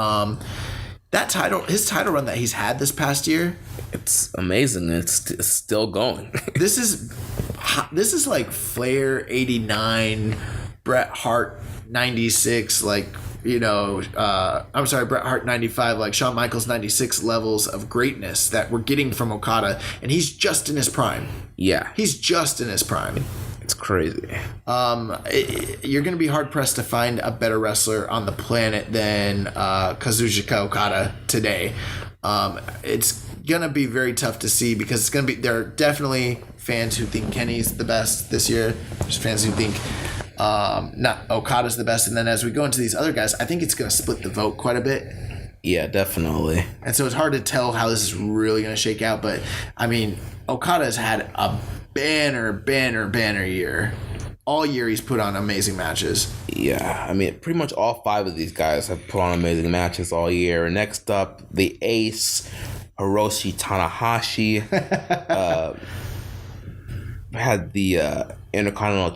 his title run that he's had this past year, it's amazing. It's still going. This is like Flair 89, Bret Hart 96, like. I'm sorry, Bret Hart 95, like Shawn Michaels 96 levels of greatness that we're getting from Okada, and he's just in his prime. Yeah. He's just in his prime. It's crazy. You're going to be hard-pressed to find a better wrestler on the planet than Kazuchika Okada today. It's going to be very tough to see because it's going to be, there are definitely fans who think Kenny's the best this year. There's fans who think not Okada's the best, and then as we go into these other guys, I think it's going to split the vote quite a bit. Yeah, definitely. And so it's hard to tell how this is really going to shake out, but I mean, Okada has had a banner year. All year he's put on amazing matches. Yeah, I mean, pretty much all 5 of these guys have put on amazing matches all year. Next up, the ace, Hiroshi Tanahashi. Had the Intercontinental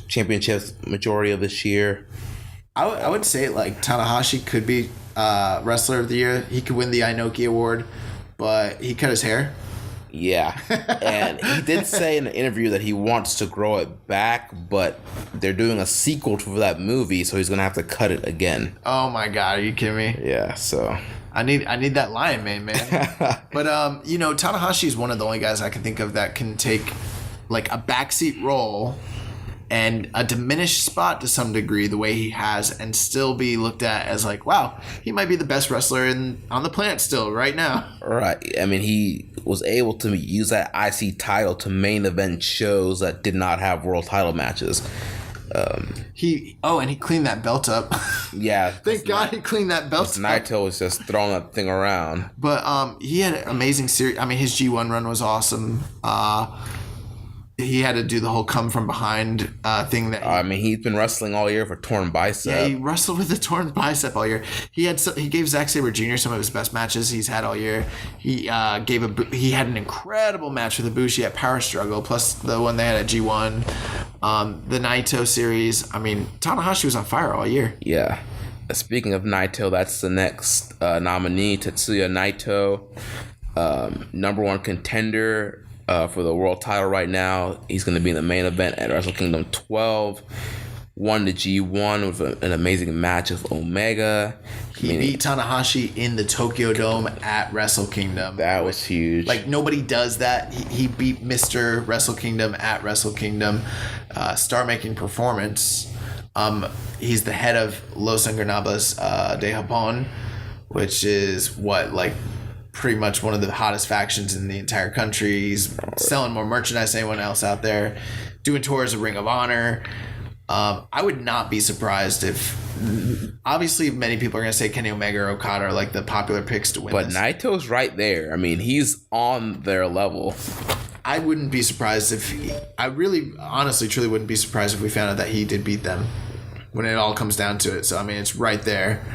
Championships majority of this year. I would say like Tanahashi could be Wrestler of the Year. He could win the Inoki Award, but he cut his hair. Yeah, and he did say in an interview that he wants to grow it back, but they're doing a sequel to that movie, so he's gonna have to cut it again. Oh my God, are you kidding me? Yeah, so I need that Lion Man, man. But Tanahashi is one of the only guys I can think of that can take like a backseat role and a diminished spot to some degree the way he has and still be looked at as like, wow, he might be the best wrestler on the planet still right now. Right. I mean, he was able to use that IC title to main event shows that did not have world title matches. He cleaned that belt up. Yeah. Thank God he cleaned that belt up. Naito was just throwing that thing around. But he had an amazing series. I mean, his G1 run was awesome. He had to do the whole come from behind thing. He's been wrestling all year for torn bicep. Yeah, he wrestled with a torn bicep all year. He gave Zack Sabre Jr. some of his best matches he's had all year. He had an incredible match with Ibushi at Power Struggle, plus the one they had at G1. The Naito series. I mean, Tanahashi was on fire all year. Yeah. Speaking of Naito, that's the next nominee, Tetsuya Naito, number 1 contender. For the world title right now. He's going to be in the main event at Wrestle Kingdom 12. Won the G1 with an amazing match with Omega. He beat Tanahashi in the Tokyo Dome at Wrestle Kingdom. That was huge. Like, nobody does that. He beat Mr. Wrestle Kingdom at Wrestle Kingdom. Star-making performance. He's the head of Los Ingobernables de Japón, which is pretty much one of the hottest factions in the entire country. He's selling more merchandise than anyone else out there, doing tours of Ring of Honor. I would not be surprised if, obviously many people are going to say Kenny Omega or Okada are like the popular picks to win But this. Naito's right there. I mean, he's on their level. I wouldn't be surprised I really, honestly, truly wouldn't be surprised if we found out that he did beat them when it all comes down to it. So, I mean, it's right there.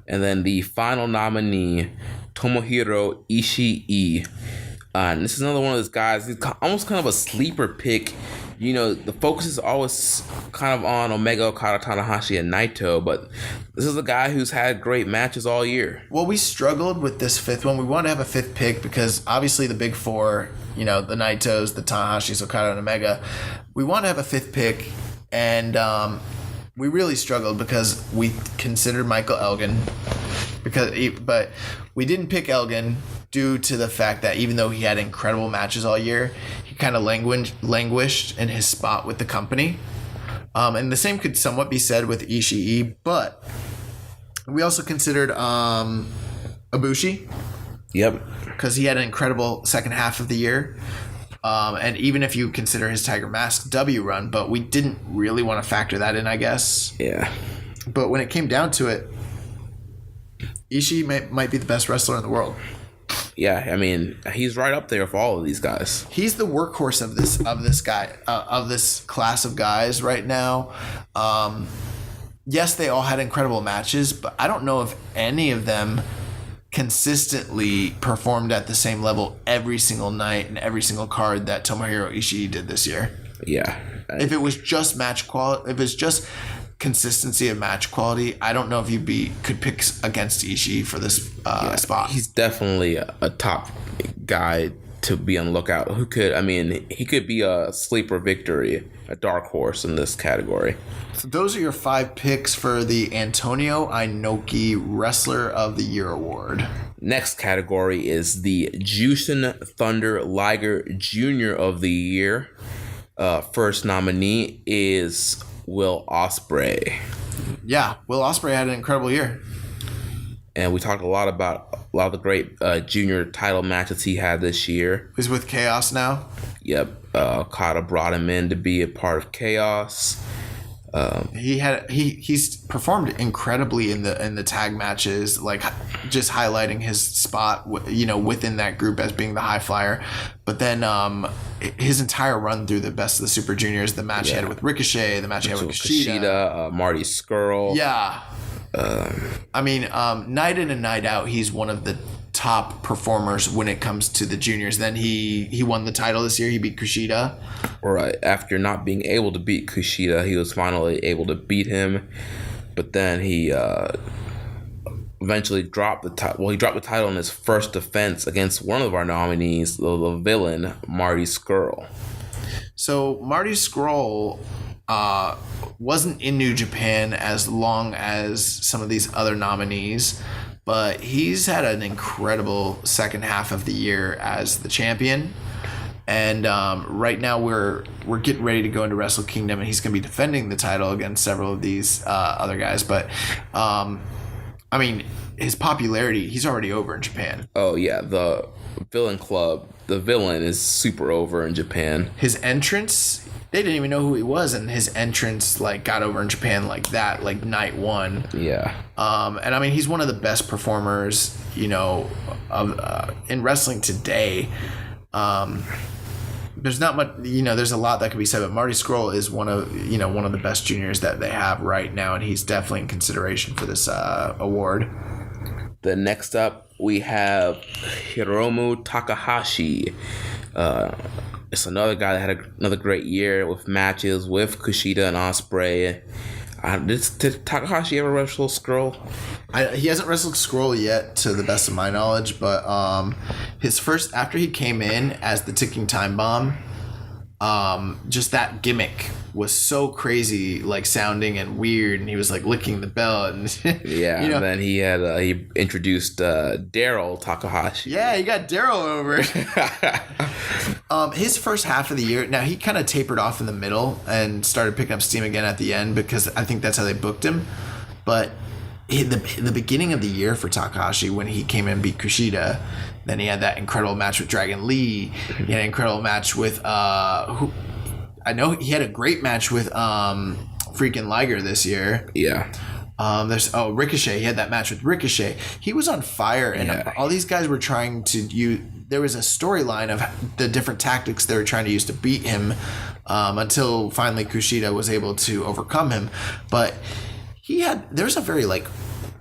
And then the final nominee, Tomohiro Ishii. And this is another one of those guys. He's almost kind of a sleeper pick. You know, the focus is always kind of on Omega, Okada, Tanahashi, and Naito. But this is a guy who's had great matches all year. Well, we struggled with this 5th one. We wanted to have a 5th pick because obviously the big 4, the Naitos, the Tanahashis, Okada, and Omega. We wanted to have a 5th pick. And we really struggled because we considered Michael Elgin, but we didn't pick Elgin due to the fact that even though he had incredible matches all year, he kind of languished in his spot with the company. And the same could somewhat be said with Ishii, but we also considered Ibushi. Yep. Because he had an incredible second half of the year. And even if you consider his Tiger Mask W run, but we didn't really want to factor that in, I guess. Yeah. But when it came down to it, Ishii might be the best wrestler in the world. Yeah, I mean, he's right up there with all of these guys. He's the workhorse of this class of guys right now. Yes, they all had incredible matches, but I don't know if any of them consistently performed at the same level every single night and every single card that Tomohiro Ishii did this year. Yeah. If it was just match quality, if it's just consistency of match quality, I don't know if you could pick against Ishii for this spot. He's definitely a top guy to be on the lookout. He could be a sleeper victory, a dark horse in this category. So those are your 5 picks for the Antonio Inoki Wrestler of the Year award. Next category is the Jushin Thunder Liger Junior of the Year. First nominee is Will Ospreay. Yeah, Will Ospreay had an incredible year. And we talked a lot about a lot of the great junior title matches he had this year. He's with Chaos now. Yep. Okada brought him in to be a part of Chaos. He's performed incredibly in the tag matches, like just highlighting his spot, within that group as being the high flyer. But then his entire run through the best of the Super Juniors, the match he had with Ricochet, the match he had with Kushida, Marty Scurll. Yeah. Night in and night out, he's one of the top performers when it comes to the juniors. Then he won the title this year. He beat Kushida. Right. After not being able to beat Kushida, he was finally able to beat him. But then he eventually dropped the title. Well, he dropped the title in his first defense against one of our nominees, the villain, Marty Scurll. So Marty Scurll wasn't in New Japan as long as some of these other nominees, but he's had an incredible second half of the year as the champion. And right now we're getting ready to go into Wrestle Kingdom, and he's going to be defending the title against several of these other guys. But his popularity, he's already over in Japan. Oh yeah, the Villain Club, the villain is super over in Japan. His entrance, they didn't even know who he was, and his entrance got over in Japan like that, like night one. Yeah. He's one of the best performers, of in wrestling today. There's not much, there's a lot that could be said, but Marty Scurll is one of the best juniors that they have right now, and he's definitely in consideration for this award. The next up, we have Hiromu Takahashi. It's another guy that had another great year with matches with Kushida and Ospreay. Did Takahashi ever wrestle Scurll? He hasn't wrestled Scurll yet, to the best of my knowledge, but his first, after he came in as the ticking time bomb, just that gimmick was so crazy, sounding and weird, and he was licking the belt, and yeah. And then he introduced Daryl Takahashi. Yeah, he got Daryl over. His first half of the year, now he kind of tapered off in the middle and started picking up steam again at the end, because I think that's how they booked him. But the beginning of the year for Takahashi, when he came in and beat Kushida, then he had that incredible match with Dragon Lee. He had an incredible match with I know he had a great match with freaking Liger this year. Yeah. There's Ricochet. He had that match with Ricochet. He was on fire, and all these guys were trying to use. There was a storyline of the different tactics they were trying to use to beat him, until finally Kushida was able to overcome him. But there's a very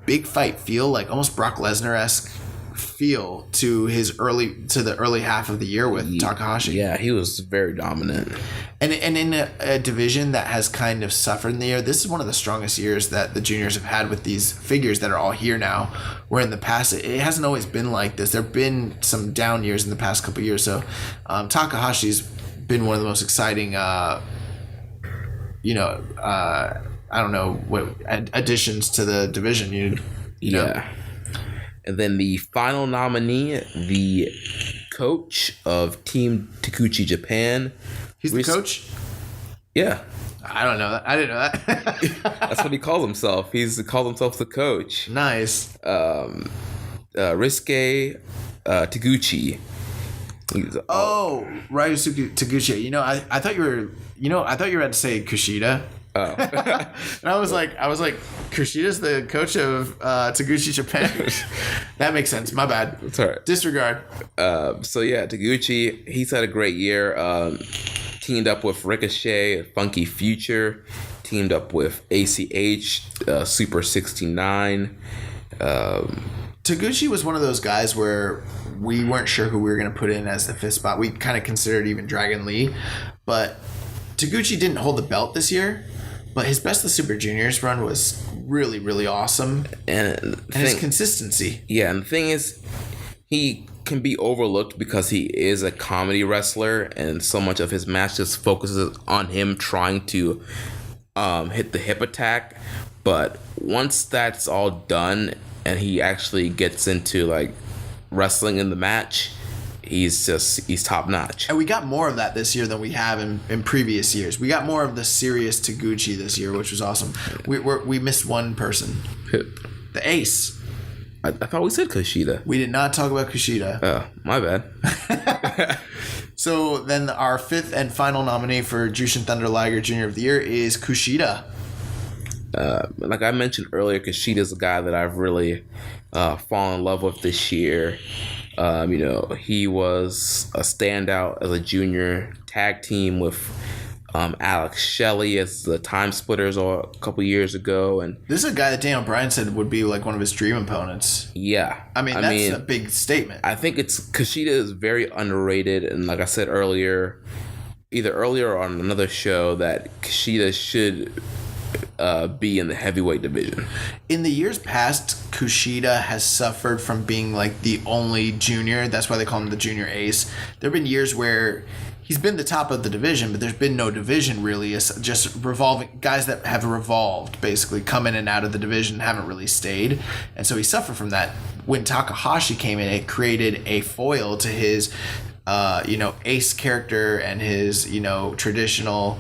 big fight feel, almost Brock Lesnar-esque feel to the early half of the year with Takahashi. Yeah, he was very dominant. And in a division that has kind of suffered in the year, this is one of the strongest years that the juniors have had with these figures that are all here now. Where in the past, it hasn't always been like this. There have been some down years in the past couple of years. So Takahashi's been one of the most exciting, I don't know what additions to the division. You know. And then the final nominee, the coach of Team Taguchi Japan. He's the coach? Yeah. I don't know that. I didn't know that. That's what he calls himself. He's called himself the coach. Nice. Ryusuke Taguchi. Ryusuke Taguchi. I thought you were about to say Kushida. Oh. And I was like, Kushida's the coach of Taguchi Japan. That makes sense. My bad. It's all right. Disregard. So yeah, Taguchi, he's had a great year. Teamed up with Ricochet, Funky Future. Teamed up with ACH, Super 69. Taguchi was one of those guys where we weren't sure who we were going to put in as the fifth spot. We kind of considered even Dragon Lee. But Taguchi didn't hold the belt this year. But his Best of Super Juniors run was really, really awesome. And his consistency. Yeah, and the thing is, he can be overlooked because he is a comedy wrestler. And so much of his match just focuses on him trying to hit the hip attack. But once that's all done and he actually gets into like wrestling in the match, he's top notch. And we got more of that this year than we have in previous years. We got more of the serious Taguchi this year, which was awesome. We missed one person. The Ace. I thought we said Kushida. We did not talk about Kushida. Oh, my bad. So then our fifth and final nominee for Jushin Thunder Liger Junior of the Year is Kushida. Like I mentioned earlier, Kushida's a guy that I've really fallen in love with this year. He was a standout as a junior tag team with Alex Shelley as the Time Splitters a couple years ago. And this is a guy that Daniel Bryan said would be like one of his dream opponents. Yeah. I mean, that's a big statement. I think Kushida is very underrated. And like I said earlier, either earlier or on another show, that Kushida should be in the heavyweight division. In the years past, Kushida has suffered from being like the only junior. That's why they call him the junior ace. There have been years where he's been the top of the division, but there's been no division really. It's just revolving guys that have revolved, basically come in and out of the division, haven't really stayed. And so he suffered from that. When Takahashi came in, it created a foil to his ace character and his, traditional,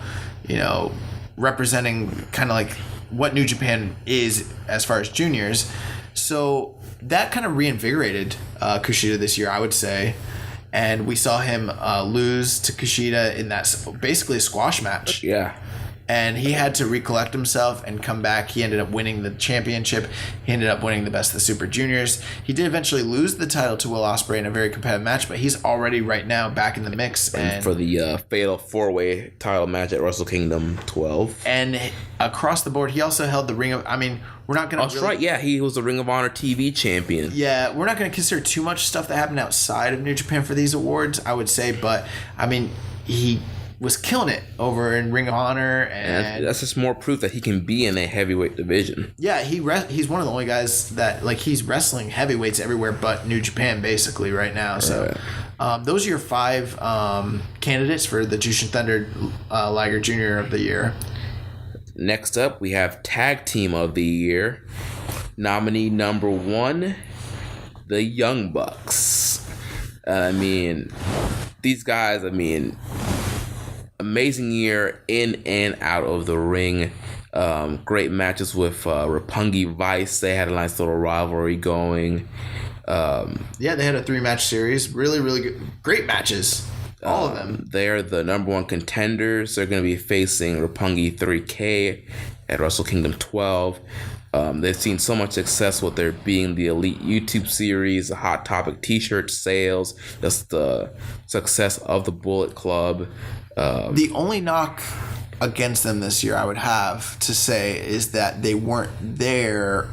representing kind of like what New Japan is as far as juniors. So that kind of reinvigorated Kushida this year, I would say. And we saw him lose to Kushida in that basically a squash match. Yeah. And he had to recollect himself and come back. He ended up winning the championship. He ended up winning the Best of the Super Juniors. He did eventually lose the title to Will Ospreay in a very competitive match, but he's already right now back in the mix. And for the fatal four-way title match at Wrestle Kingdom 12. And across the board, he also held the Ring of... I mean, we're not going to... That's right, yeah. He was the Ring of Honor TV champion. Yeah, we're not going to consider too much stuff that happened outside of New Japan for these awards, I would say. But, I mean, he was killing it over in Ring of Honor, and that's just more proof that he can be in a heavyweight division. Yeah, he's one of the only guys that he's wrestling heavyweights everywhere but New Japan basically right now. So those are your five candidates for the Jushin Thunder Liger Junior of the Year. Next up, we have Tag Team of the Year. Nominee number 1, the Young Bucks. These guys, amazing year in and out of the ring. Great matches with Roppongi Vice. They had a nice little rivalry going. They had a 3-match series. Really, really good. Great matches. All of them. They're the number 1 contenders. They're going to be facing Roppongi 3K at Wrestle Kingdom 12. They've seen so much success with their being the Elite YouTube series, the Hot Topic t-shirt sales, just the success of the Bullet Club. The only knock against them this year I would have to say is that they weren't there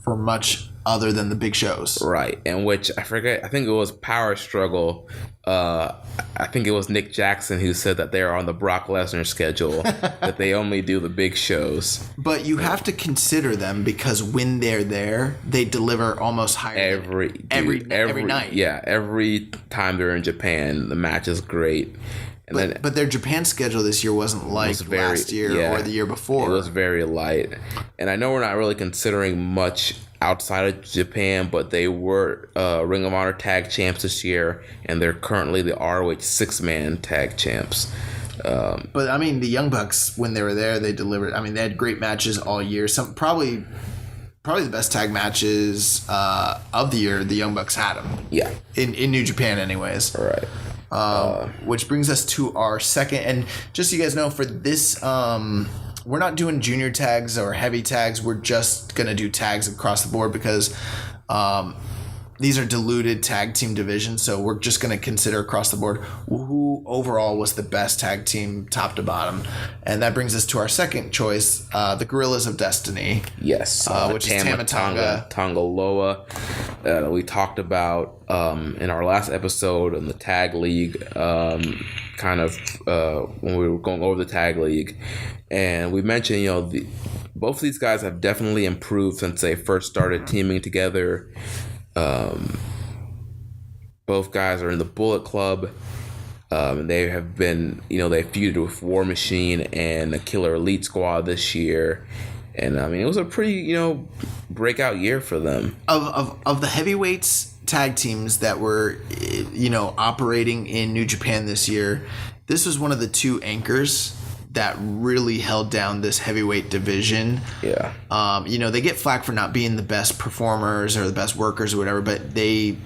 for much other than the big shows. Right, and which I forget, I think it was Power Struggle. I think it was Nick Jackson who said that they're on the Brock Lesnar schedule, that they only do the big shows. But you have to consider them because when they're there, they deliver almost higher every night. Yeah, every time they're in Japan, the match is great. But their Japan schedule this year wasn't like last year or the year before. It was very light. And I know we're not really considering much outside of Japan, but they were Ring of Honor tag champs this year, and they're currently the ROH 6-man tag champs. But the Young Bucks, when they were there, they delivered. They had great matches all year. Some probably the best tag matches of the year. The Young Bucks had them. Yeah, in New Japan, anyways. All right. Which brings us to our second, and just so you guys know, for this we're not doing junior tags or heavy tags. We're just going to do tags across the board because these are diluted tag team divisions. So we're just going to consider across the board who overall was the best tag team top to bottom. And that brings us to our second choice, the Gorillas of Destiny. Yes. Which is Tama Tonga. Tonga Loa. We talked about in our last episode on the tag league, when we were going over the tag league. And we mentioned, both of these guys have definitely improved since they first started teaming together. Both guys are in the Bullet Club. They have been, they feuded with War Machine and the Killer Elite Squad this year. And it was a pretty, breakout year for them. Of the heavyweights tag teams that were, operating in New Japan this year, this was one of the two anchors that really held down this heavyweight division. Yeah. They get flack for not being the best performers or the best workers or whatever, but they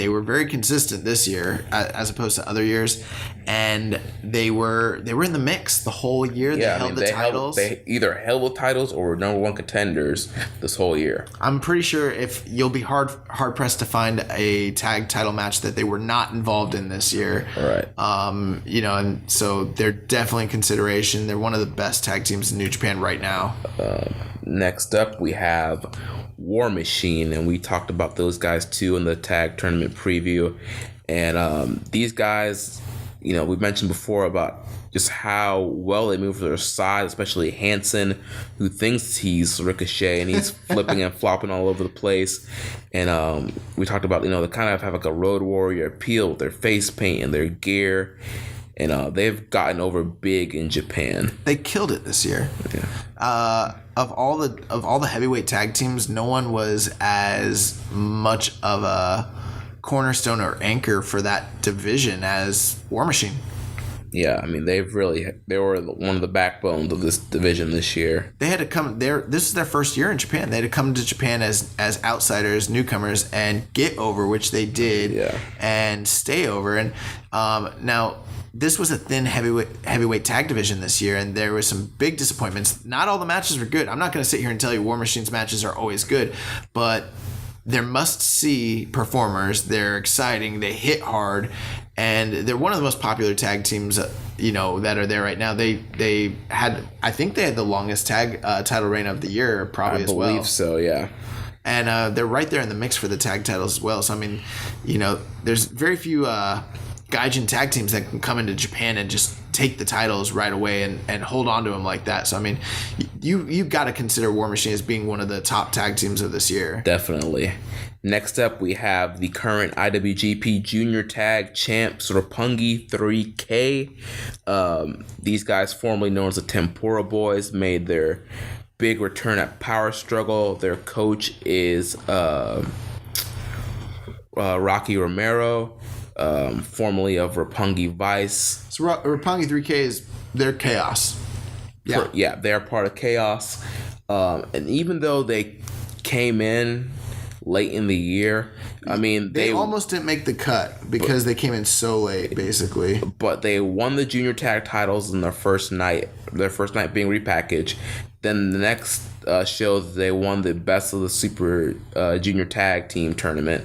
were very consistent this year as opposed to other years, and they were in the mix the whole year. They held the titles. They either held the titles or were number one contenders this whole year. I'm pretty sure if you'll be hard pressed to find a tag title match that they were not involved in this year. All right. And so they're definitely in consideration. They're one of the best tag teams in New Japan right now. Next up, we have War Machine, and we talked about those guys too in the tag tournament preview. And these guys, we mentioned before about just how well they move to their side, especially Hansen, who thinks he's Ricochet and he's flipping and flopping all over the place. And we talked about, they kind of have like a Road Warrior appeal with their face paint and their gear. And they've gotten over big in Japan. They killed it this year. Yeah. Of all the heavyweight tag teams, no one was as much of a cornerstone or anchor for that division as War Machine. Yeah, they were one of the backbones of this division this year. They had to come there. This is their first year in Japan. They had to come to Japan as outsiders, newcomers, and get over, which they did, and stay over. And now this was a thin heavyweight tag division this year, and there was some big disappointments. Not all the matches were good. I'm not going to sit here and tell you War Machine's matches are always good, but they're must-see performers. They're exciting. They hit hard, and they're one of the most popular tag teams, that are there right now. I think they had the longest tag title reign of the year, probably as well. I believe so, yeah. And they're right there in the mix for the tag titles as well. So there's very few Gaijin tag teams that can come into Japan and just take the titles right away and hold on to them like that. So, you got to consider War Machine as being one of the top tag teams of this year. Definitely. Next up, we have the current IWGP Junior Tag Champs, Roppongi 3K. These guys, formerly known as the Tempura Boys, made their big return at Power Struggle. Their coach is Rocky Romero, formerly of Roppongi Vice. So Roppongi 3K is their Chaos. Yeah. They're part of Chaos. And even though they came in late in the year, they almost didn't make the cut because they came in so late, basically. But they won the junior tag titles in their first night being repackaged. Then the next show, they won the Best of the Super Junior Tag Team Tournament.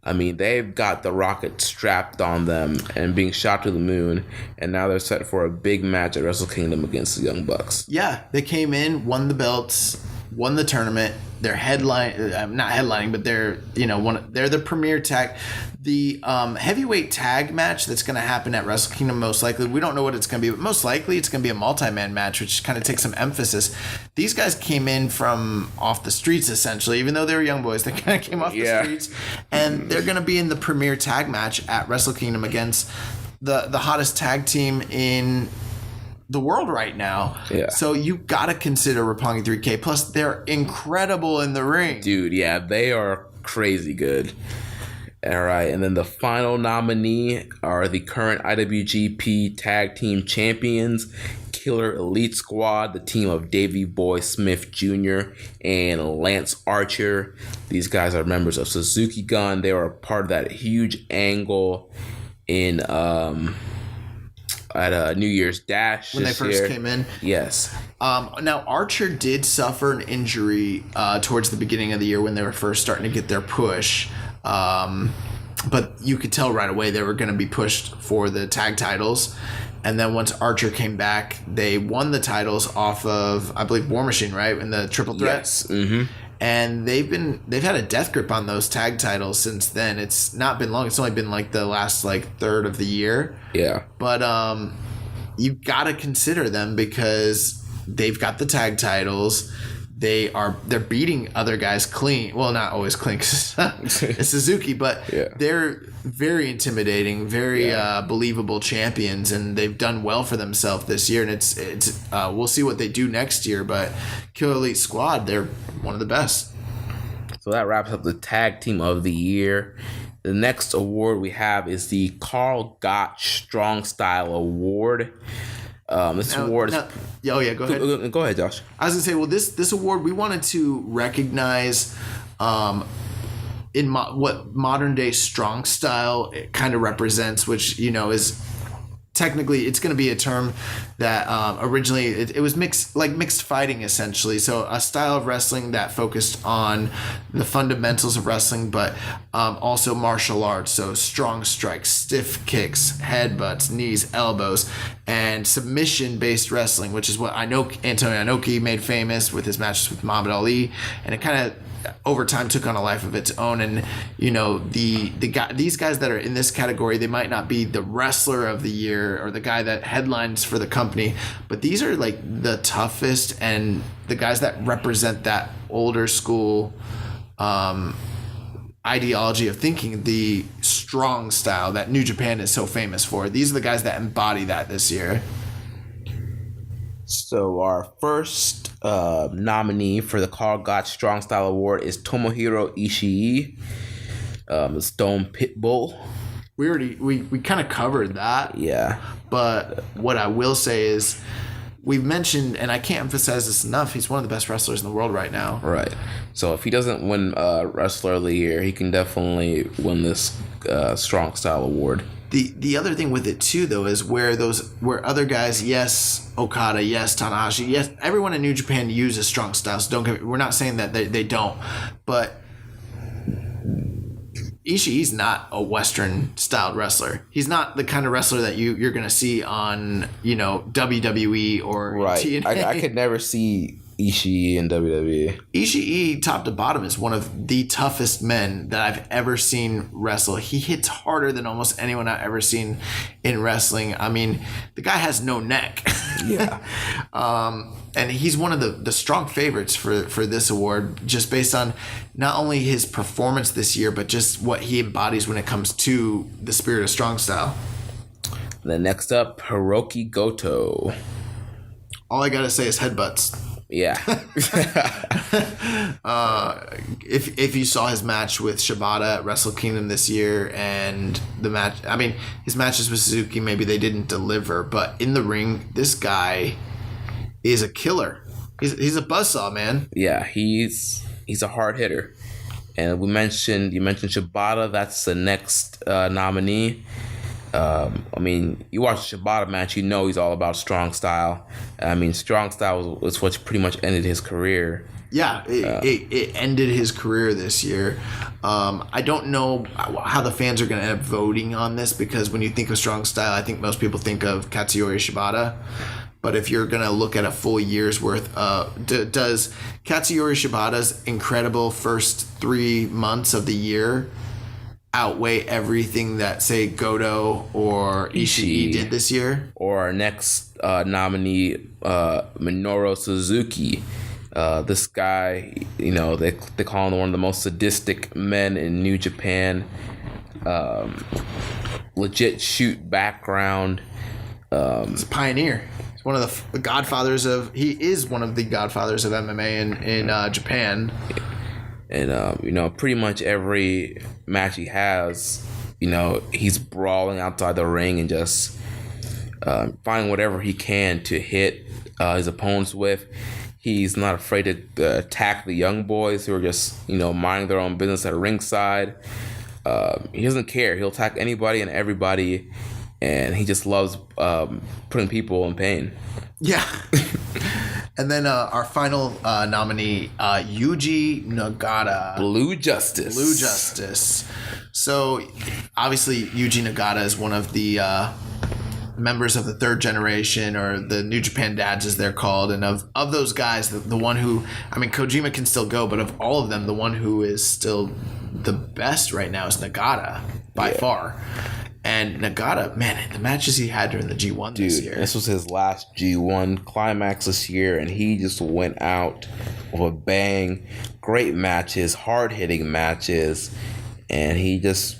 They've got the rocket strapped on them and being shot to the moon, and now they're set for a big match at Wrestle Kingdom against the Young Bucks. Yeah, they came in, won the belts, won the tournament. They're not headlining, but they're they're the premier tag. The heavyweight tag match that's going to happen at Wrestle Kingdom, most likely, we don't know what it's going to be, but most likely it's going to be a multi-man match, which kind of takes some emphasis. These guys came in from off the streets, essentially. Even though they were young boys, they kind of came off the streets, and they're going to be in the premier tag match at Wrestle Kingdom against the hottest tag team in the world right now. Yeah. So you got to consider Roppongi 3K. Plus, they're incredible in the ring. Dude, yeah, they are crazy good. All right, and then the final nominee are the current IWGP Tag Team Champions, Killer Elite Squad, the team of Davey Boy Smith Jr. and Lance Archer. These guys are members of Suzuki Gun. They were a part of that huge angle in at New Year's Dash when they first came in. Yes. Now Archer did suffer an injury towards the beginning of the year when they were first starting to get their push. But you could tell right away they were going to be pushed for the tag titles. And then once Archer came back, they won the titles off of, I believe, War Machine, right? In the triple threat. Yes. Mm-hmm. And they've had a death grip on those tag titles since then. It's not been long. It's only been like the last third of the year. Yeah. But you got to consider them because they've got the tag titles. They're beating other guys clean. Well, not always clean because it's Suzuki, but they're very intimidating, very believable champions, and they've done well for themselves this year. And it's we'll see what they do next year, but Kill Elite Squad, they're one of the best. So that wraps up the Tag Team of the Year. The next award we have is the Karl Gotch Strong Style Award. This award is... go ahead. Go ahead, Josh. I was going to say, well, this award, we wanted to recognize what modern day strong style it kind of represents, which, is technically it's going to be a term that originally it was mixed fighting, essentially. So a style of wrestling that focused on the fundamentals of wrestling, but also martial arts. So strong strikes, stiff kicks, headbutts, knees, elbows, and submission-based wrestling, which is what I know Antonio Inoki made famous with his matches with Muhammad Ali, and it kind of over time took on a life of its own. And these guys that are in this category, they might not be the wrestler of the year or the guy that headlines for the company, but these are like the toughest and the guys that represent that older school ideology of thinking, the strong style that New Japan is so famous for. These are the guys that embody that this year. So our first nominee for the Karl Gotch Strong Style Award is Tomohiro Ishii, Stone Pitbull. We kind of covered that. Yeah. But what I will say is we've mentioned, and I can't emphasize this enough, he's one of the best wrestlers in the world right now. Right. So if he doesn't win Wrestler of the Year, he can definitely win this Strong Style Award. The other thing with it too, though, is where other guys, yes, Okada, yes, Tanahashi, yes, everyone in New Japan uses strong style. So we're not saying that they don't, but Ishii's not a Western styled wrestler. He's not the kind of wrestler that you're gonna see on WWE or TNA. I could never see Ishii in WWE. Ishii, top to bottom, is one of the toughest men that I've ever seen wrestle. He hits harder than almost anyone I've ever seen in wrestling. I mean, the guy has no neck. Yeah. And he's one of the strong favorites for this award, just based on not only his performance this year, but just what he embodies when it comes to the spirit of strong style. Then next up, Hiroki Goto. All I gotta say is headbutts. Yeah. If you saw his match with Shibata at Wrestle Kingdom this year, and the match, I mean, his matches with Suzuki, maybe they didn't deliver, but in the ring, this guy is a killer. He's a buzzsaw, man. Yeah, he's a hard hitter. And you mentioned Shibata. That's the next nominee. I mean, you watch the Shibata match, you know he's all about strong style. I mean, strong style was what pretty much ended his career. Yeah, it ended his career this year. I don't know how the fans are going to end up voting on this, because when you think of strong style, I think most people think of Katsuyori Shibata. But if you're going to look at a full year's worth, does Katsuyori Shibata's incredible first 3 months of the year outweigh everything that, say, Goto or Ishii did this year? Or our next nominee, Minoru Suzuki. This guy, they call him one of the most sadistic men in New Japan. Legit shoot background. He's a pioneer. He's one of the godfathers of. He is one of the godfathers of MMA in Japan. And pretty much every match he has, he's brawling outside the ring and just finding whatever he can to hit his opponents with. He's not afraid to attack the young boys who are just, minding their own business at ringside. He doesn't care. He'll attack anybody and everybody. and he just loves putting people in pain. Yeah. And then our final nominee, Yuji Nagata. Blue Justice. So obviously Yuji Nagata is one of the members of the third generation, or the New Japan dads as they're called, and of those guys, the one who, I mean, Kojima can still go, but of all of them, the one who is still the best right now is Nagata by far. And Nagata, man, the matches he had during the G1 this year. This was his last G1 climax this year, and he just went out with a bang. Great matches, hard-hitting matches, and he just,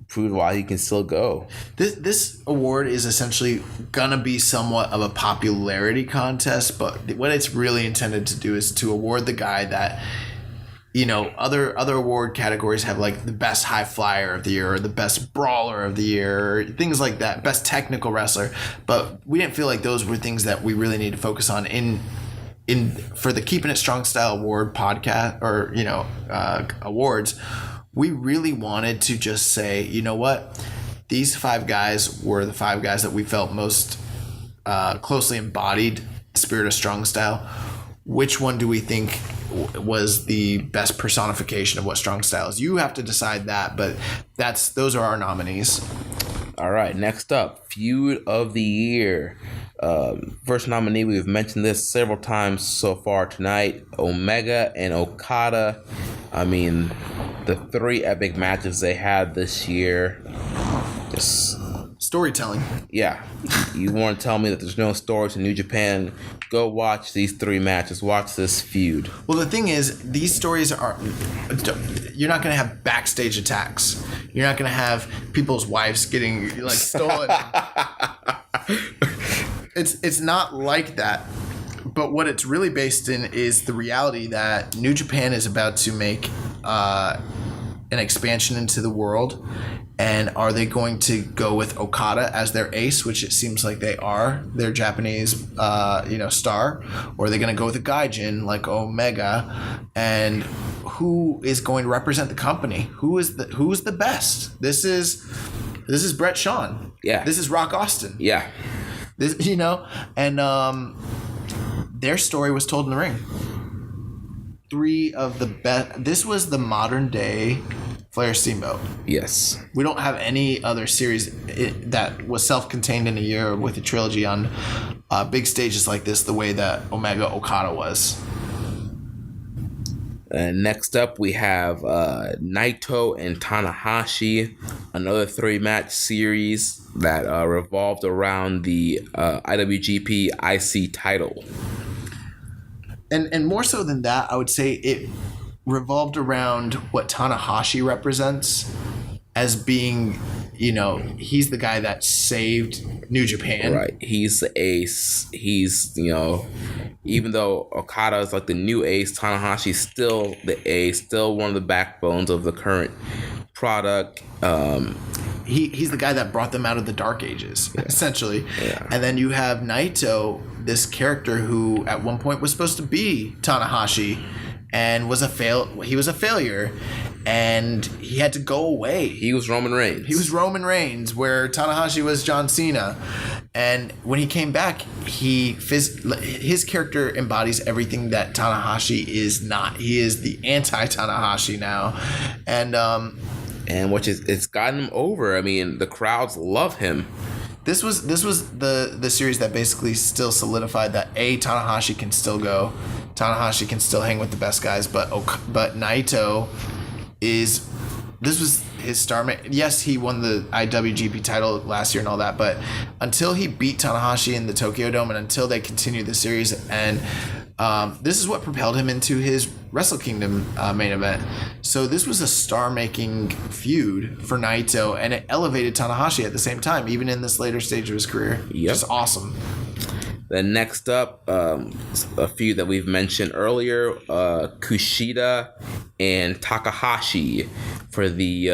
proved why he can still go. This award is essentially gonna be somewhat of a popularity contest, but what it's really intended to do is to award the guy that, other award categories have like the best high flyer of the year, or the best brawler of the year, or things like that, best technical wrestler. But we didn't feel like those were things that we really need to focus on in for the Keepin' It Strong Style Award podcast, or awards. We really wanted to just say, you know what, these 5 guys were the 5 guys that we felt most closely embodied the spirit of strong style. Which one do we think was the best personification of what strong style is? You have to decide that, but those are our nominees. All right, next up, Feud of the Year. First nominee, we've mentioned this several times so far tonight, Omega and Okada. I mean, the 3 epic matches they had this year. Just storytelling. Yeah. You want to tell me that there's no stories in New Japan? Go watch these 3 matches. Watch this feud. Well, the thing is, these stories are... You're not going to have backstage attacks. You're not going to have people's wives getting stolen. It's not like that. But what it's really based in is the reality that New Japan is about to make an expansion into the world. And are they going to go with Okada as their ace, which it seems like they are, their Japanese star? Or are they going to go with a Gaijin like Omega? And who is going to represent the company? Who's the best? This is Brett Shawn. Yeah. This is Rock Austin. Yeah. This, and their story was told in the ring. 3 of the best. This was the modern day Flair Steamboat. Yes. We don't have any other series that was self-contained in a year with a trilogy on big stages like this, the way that Omega Okada was. And next up, we have Naito and Tanahashi, another 3-match series that revolved around the IWGP IC title. And more so than that, I would say it revolved around what Tanahashi represents as being, he's the guy that saved New Japan. Right. He's the ace. He's, even though Okada is like the new ace, Tanahashi's still the ace, still one of the backbones of the current product. He's the guy that brought them out of the Dark Ages, essentially. Yeah. And then you have Naito, this character who at one point was supposed to be Tanahashi and he was a failure, and he had to go away. He was Roman Reigns. Where Tanahashi was John Cena. And when he came back, his character embodies everything that Tanahashi is not. He is the anti-Tanahashi now. And which it's gotten him over. I mean, the crowds love him. This was the series that basically still solidified that Tanahashi can still go. Tanahashi can still hang with the best guys, but Naito this was his star. Yes, he won the IWGP title last year and all that, but until he beat Tanahashi in the Tokyo Dome, and until they continued the series, and this is what propelled him into his Wrestle Kingdom main event. So this was a star-making feud for Naito, and it elevated Tanahashi at the same time, even in this later stage of his career. Yep. Just awesome. Then next up, a feud that we've mentioned earlier, Kushida and Takahashi for the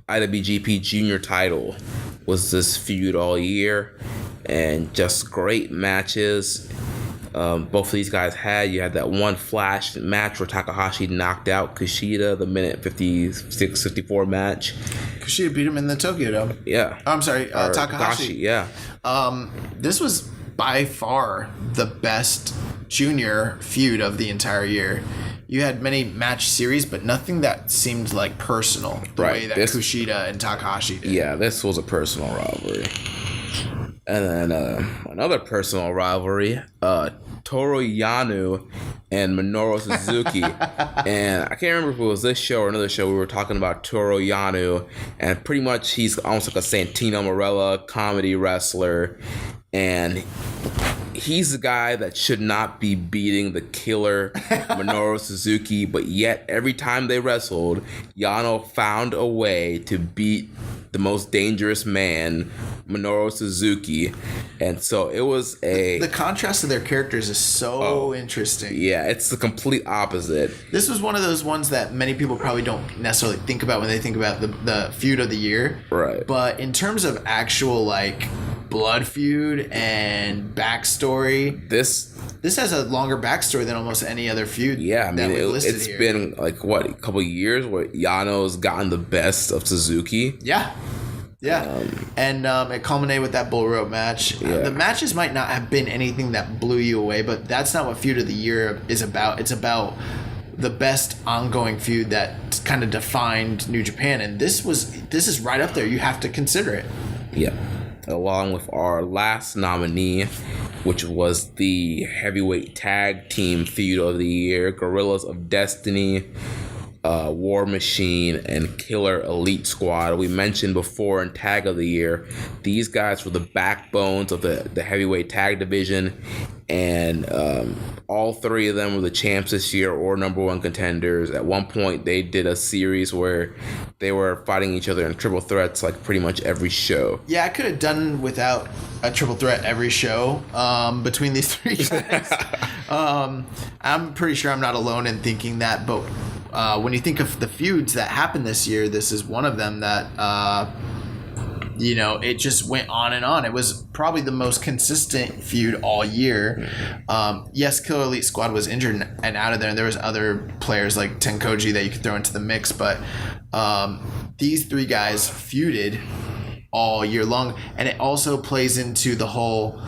IWGP Junior title was this feud all year, and just great matches. both of these guys had. You had that one flash match where Takahashi knocked out Kushida, the minute 56-54 match. Kushida beat him in the Tokyo Dome. Yeah. I'm sorry, Takahashi. Yeah. This was by far the best junior feud of the entire year. You had many match series, but nothing that seemed like personal the way that Kushida and Takahashi did. Yeah, this was a personal rivalry. And then another personal rivalry, Toru Yano and Minoru Suzuki. And I can't remember if it was this show or another show. We were talking about Toru Yano, and pretty much he's almost like a Santino Marella comedy wrestler. And he's the guy that should not be beating the killer Minoru Suzuki, but yet every time they wrestled, Yano found a way to beat the most dangerous man, Minoru Suzuki. And so it was the contrast of their characters is so interesting. Yeah, it's the complete opposite. This was one of those ones that many people probably don't necessarily think about when they think about the feud of the year. Right. But in terms of actual like blood feud and backstory, this has a longer backstory than almost any other feud. Yeah, I mean, it's been like what, a couple of years where Yano's gotten the best of Suzuki. Yeah. And it culminated with that bull rope match. Yeah. The matches might not have been anything that blew you away, but that's not what Feud of the Year is about. It's about the best ongoing feud that kind of defined New Japan, and this is right up there. You have to consider it. Yeah. Along with our last nominee, which was the heavyweight tag team feud of the year, Gorillas of Destiny, War Machine, and Killer Elite Squad. We mentioned before in Tag of the Year, these guys were the backbones of the heavyweight tag division, and all three of them were the champs this year or number one contenders. At one point, they did a series where they were fighting each other in triple threats like pretty much every show. Yeah, I could have done without a triple threat every show between these three guys. I'm pretty sure I'm not alone in thinking that, but when you think of the feuds that happened this year, this is one of them that, it just went on and on. It was probably the most consistent feud all year. Yes, Killer Elite Squad was injured and out of there, and there was other players like Tenkoji that you could throw into the mix, but these three guys feuded all year long, and it also plays into the whole,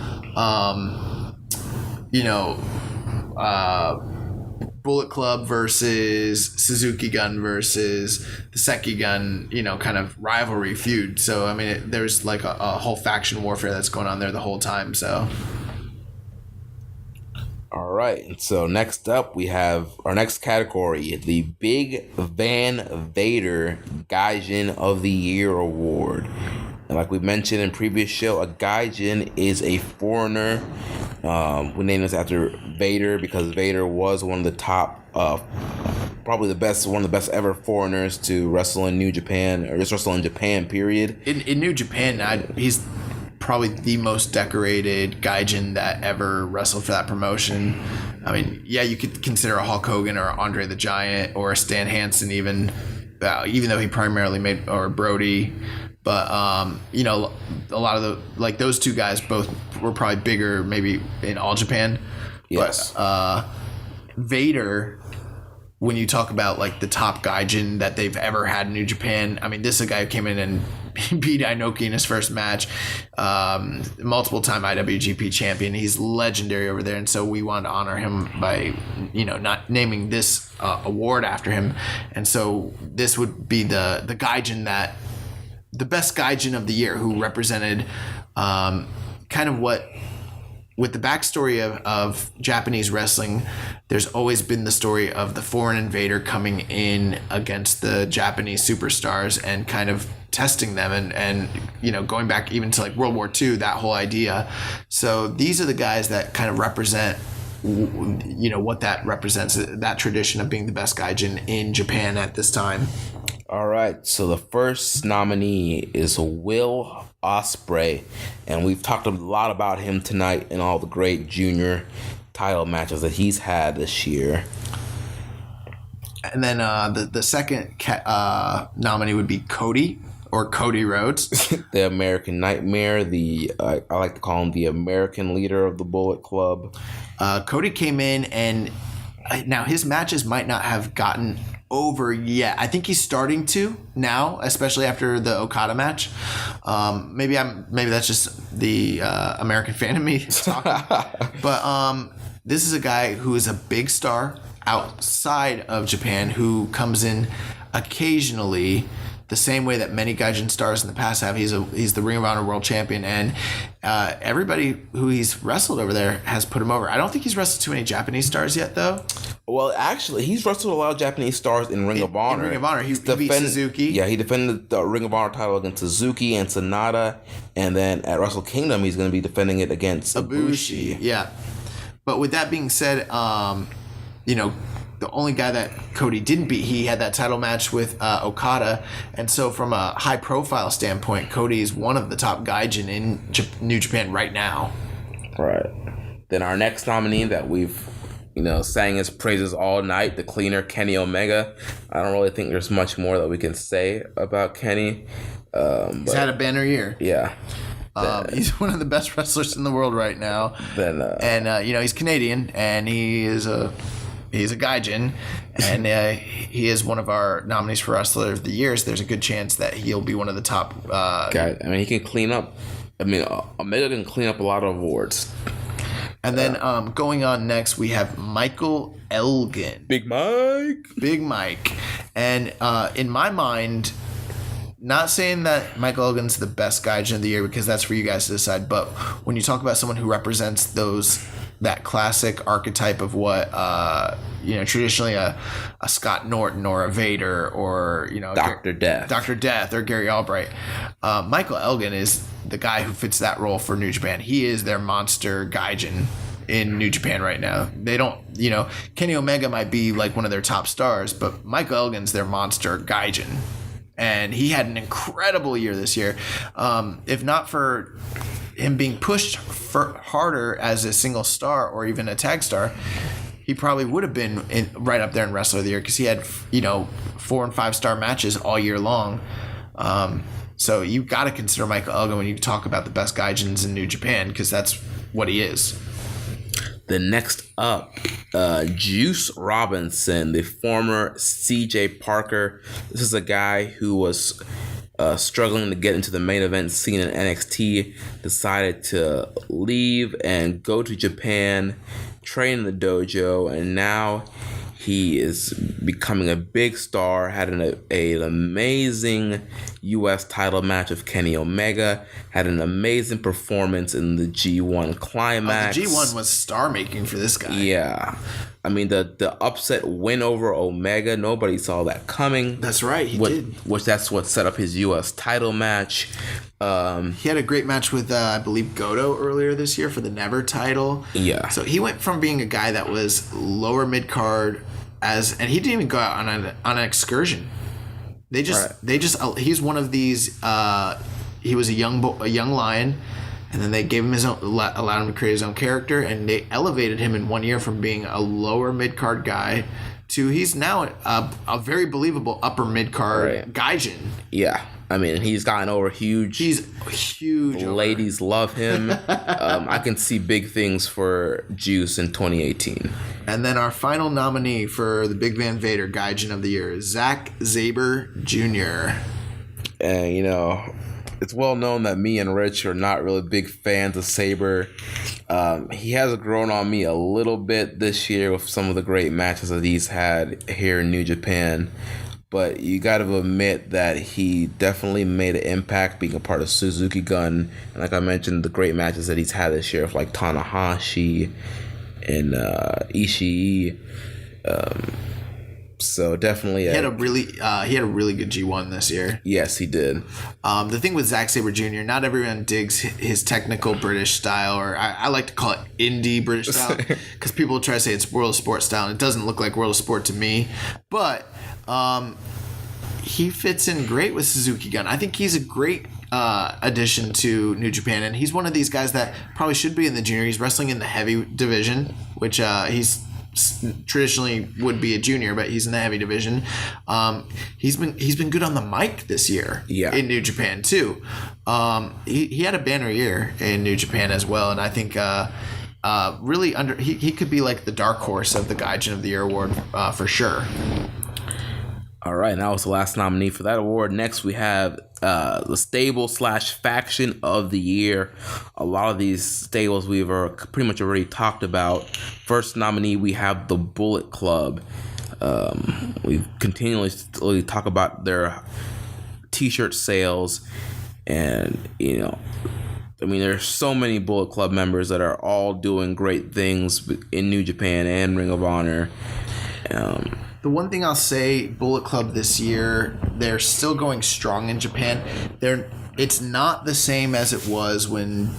Bullet Club versus Suzuki Gun versus the Seki Gun, kind of rivalry feud. So, I mean, there's like a whole faction warfare that's going on there the whole time. So, all right. And so next up, we have our next category, the Big Van Vader Gaijin of the Year Award. And like we mentioned in previous show, a Gaijin is a foreigner. We named this after Vader because Vader was one of the top, probably one of the best ever foreigners to wrestle in New Japan, or just wrestle in Japan, period. In New Japan, he's probably the most decorated Gaijin that ever wrestled for that promotion. I mean, yeah, you could consider a Hulk Hogan or Andre the Giant or a Stan Hansen even though he primarily made, or Brody. But, a lot of those two guys both were probably bigger maybe in All Japan. Yes. But Vader, when you talk about like the top Gaijin that they've ever had in New Japan, I mean, this is a guy who came in and beat Inoki in his first match, multiple time IWGP champion. He's legendary over there. And so we wanted to honor him by, not naming this award after him. And so this would be the Gaijin the best Gaijin of the year, who represented kind of what, with the backstory of Japanese wrestling, there's always been the story of the foreign invader coming in against the Japanese superstars and kind of testing them and going back even to like World War II, that whole idea. So these are the guys that kind of represent what that represents, that tradition of being the best Gaijin in Japan at this time. All right, so the first nominee is Will Ospreay, and we've talked a lot about him tonight in all the great junior title matches that he's had this year. And then the second nominee would be Cody or Cody Rhodes. The American Nightmare, I like to call him the American leader of the Bullet Club. Cody came in, and now his matches might not have gotten over yet. I think he's starting to now, especially after the Okada match. Maybe that's just the American fan of me talking. But this is a guy who is a big star outside of Japan, who comes in occasionally the same way that many Gaijin stars in the past have. He's the Ring of Honor World Champion, and everybody who he's wrestled over there has put him over. I don't think he's wrestled too many Japanese stars yet, though. Well, actually, he's wrestled a lot of Japanese stars in Ring of Honor. In Ring of Honor, he beat Suzuki. Yeah, he defended the Ring of Honor title against Suzuki and Sonata, and then at Wrestle Kingdom, he's going to be defending it against Ibushi. Yeah, but with that being said, the only guy that Cody didn't beat, he had that title match with Okada. And so from a high-profile standpoint, Cody is one of the top Gaijin in New Japan right now. Right. Then our next nominee that we've, sang his praises all night, the cleaner, Kenny Omega. I don't really think there's much more that we can say about Kenny. He's had a banner year. Yeah. He's one of the best wrestlers in the world right now. He's Canadian, and he's a Gaijin, and he is one of our nominees for Wrestler of the Year. So there's a good chance that he'll be one of the top guy. I mean, he can clean up. Omega can clean up a lot of awards. And then going on next, we have Michael Elgin. Big Mike. And in my mind, not saying that Michael Elgin's the best Gaijin of the year, because that's for you guys to decide. But when you talk about someone who represents that classic archetype of what traditionally a Scott Norton or a Vader or Dr. Death or Gary Albright, Michael Elgin is the guy who fits that role for New Japan. He is their monster Gaijin in New Japan right now. They don't, Kenny Omega might be like one of their top stars, but Michael Elgin's their monster Gaijin. And he had an incredible year this year. If not for him being pushed harder as a single star or even a tag star, he probably would have been right up there in Wrestler of the Year, because he had 4 and 5 star matches all year long. So you got to consider Michael Elgin when you talk about the best Gaijins in New Japan, because that's what he is. The next up, Juice Robinson, the former CJ Parker. This is a guy who was struggling to get into the main event scene in NXT, decided to leave and go to Japan, train in the dojo, and now he is becoming a big star. Had an amazing U.S. title match with Kenny Omega. Had an amazing performance in the G1 Climax. The G1 was star-making for this guy. Yeah. I mean, the upset win over Omega, nobody saw that coming. That's right, he did. Which that's what set up his U.S. title match. He had a great match with, I believe, Goto earlier this year for the Never title. Yeah. So he went from being a guy that was lower mid-card and he didn't even go out on an excursion. He's one of these, he was a young lion, and then they gave him his own, allowed him to create his own character, and they elevated him in 1 year from being a lower mid-card guy to he's now a very believable upper mid-card Gaijin. Yeah. I mean, he's gotten over huge. He's huge. Ladies love him. I can see big things for Juice in 2018. And then our final nominee for the Big Van Vader Gaijin of the Year is Zack Sabre Jr. And, it's well known that me and Rich are not really big fans of Sabre. He has grown on me a little bit this year with some of the great matches that he's had here in New Japan. But you got to admit that he definitely made an impact being a part of Suzuki Gun. And like I mentioned, the great matches that he's had this year with like Tanahashi and Ishii. So definitely, he had a really good G1 this year. Yes, he did. The thing with Zack Sabre Jr., not everyone digs his technical British style, or I like to call it indie British style, because people try to say it's World of Sport style, and it doesn't look like World of Sport to me. But he fits in great with Suzuki Gun. I think he's a great addition to New Japan, and he's one of these guys that probably should be in the junior. He's wrestling in the heavy division, which he's traditionally would be a junior, but he's in the heavy division. He's been good on the mic this year. In New Japan too. He had a banner year in New Japan as well, and I think really he could be like the dark horse of the Gaijin of the Year award for sure. All right, and that was the last nominee for that award. Next, we have the stable / faction of the year. A lot of these stables we've pretty much already talked about. First nominee, we have the Bullet Club. We continually talk about their T-shirt sales, and there's so many Bullet Club members that are all doing great things in New Japan and Ring of Honor. The one thing I'll say, Bullet Club this year, they're still going strong in Japan. It's not the same as it was when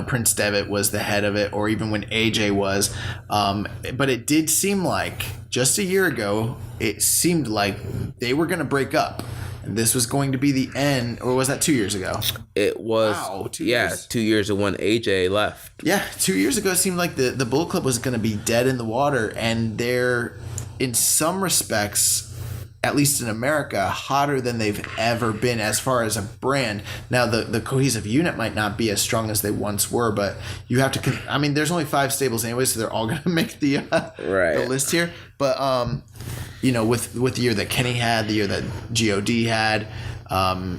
Prince Devitt was the head of it, or even when AJ was. But it did seem like just a year ago, it seemed like they were going to break up. And this was going to be the end, or was that 2 years ago? It was. Wow, 2 years. 2 years when AJ left. Yeah, 2 years ago, it seemed like the Bullet Club was going to be dead in the water, and they're, in some respects, at least in America, hotter than they've ever been as far as a brand. Now, the cohesive unit might not be as strong as they once were, but you have to... there's only 5 stables anyway, so they're all going to make the list here. But, with the year that Kenny had, the year that God had,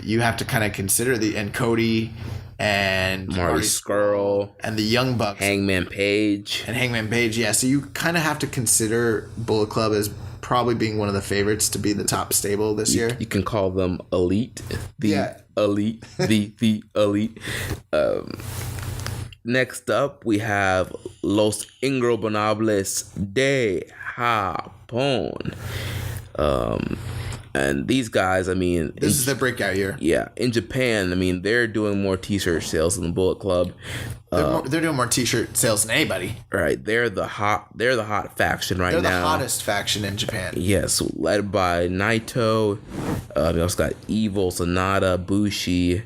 you have to kind of consider and Cody and Marty Scurll and the Young Bucks. Hangman Page, yeah. So you kind of have to consider Bullet Club as probably being one of the favorites to be the top stable this year. You can call them elite. Elite. The elite. Next up, we have Los Ingobernables de Japón. And these guys, this is their breakout year. Yeah, in Japan, they're doing more T-shirt sales than the Bullet Club. They're doing more T-shirt sales than anybody. Right, they're the hot faction right now. They're the hottest faction in Japan. Yes, led by Naito. We also got Evil, Sonata, Bushi,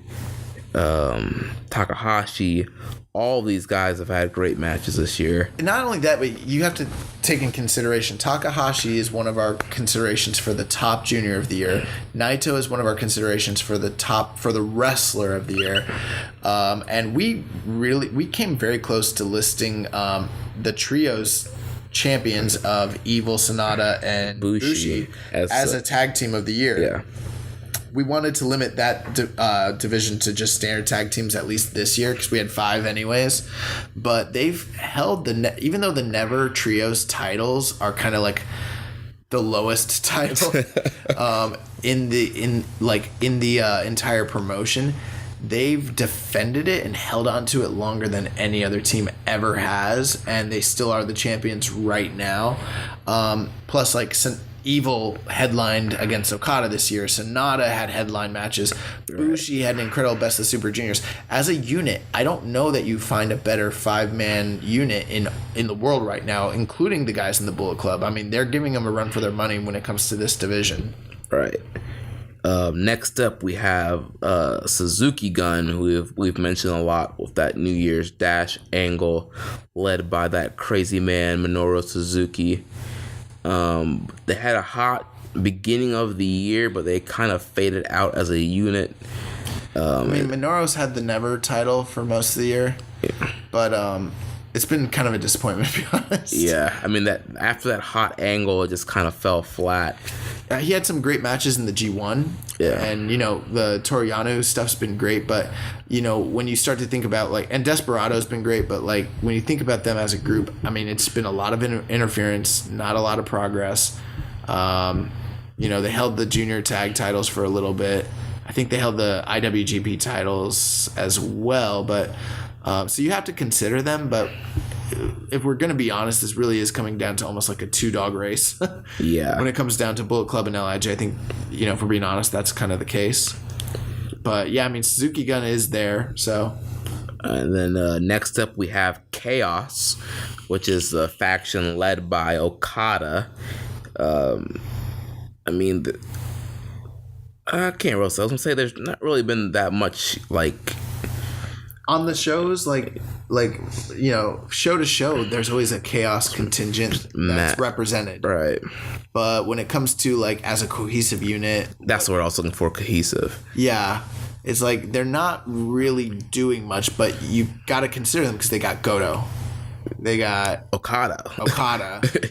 Takahashi. All these guys have had great matches this year. And not only that, but you have to take in consideration Takahashi is one of our considerations for the top junior of the year. Naito is one of our considerations for the wrestler of the year. And we came very close to listing the trios champions of Evil, Sonata, and Bushi as a tag team of the year. Yeah. We wanted to limit that division to just standard tag teams, at least this year, because we had 5 anyways. But they've held even though the Never Trios titles are kind of like the lowest title in the entire promotion, they've defended it and held on to it longer than any other team ever has, and they still are the champions right now. Plus, Evil headlined against Okada this year. Sonata had headline matches. Bushi had an incredible Best of Super Juniors. As a unit, I don't know that you find a better 5-man unit in the world right now, including the guys in the Bullet Club. They're giving them a run for their money when it comes to this division. Right. Next up, we have Suzuki Gun, who we've mentioned a lot with that New Year's Dash angle, led by that crazy man Minoru Suzuki. They had a hot beginning of the year, but they kind of faded out as a unit. Minoru's had the Never title for most of the year, but it's been kind of a disappointment, to be honest. Yeah, that after that hot angle, it just kind of fell flat. He had some great matches in the G1, and the Toriano stuff's been great, but when you start to think about and Desperado's been great, but when you think about them as a group, it's been a lot of interference, not a lot of progress. They held the junior tag titles for a little bit. I think they held the IWGP titles as well, but so you have to consider them, but if we're going to be honest, this really is coming down to almost like a 2-dog race. Yeah. When it comes down to Bullet Club and LIJ, I think, if we're being honest, that's kind of the case. But yeah, Suzuki Gun is there, so. And then next up we have Chaos, which is the faction led by Okada. I can't really say. I was going to say there's not really been that much, on the shows, like, show to show, there's always a chaos contingent that's represented. Right. But when it comes to, like, as a cohesive unit... That's what I was looking for, cohesive. Yeah. It's like they're not really doing much, but you got to consider them because they got Goto. They got Okada.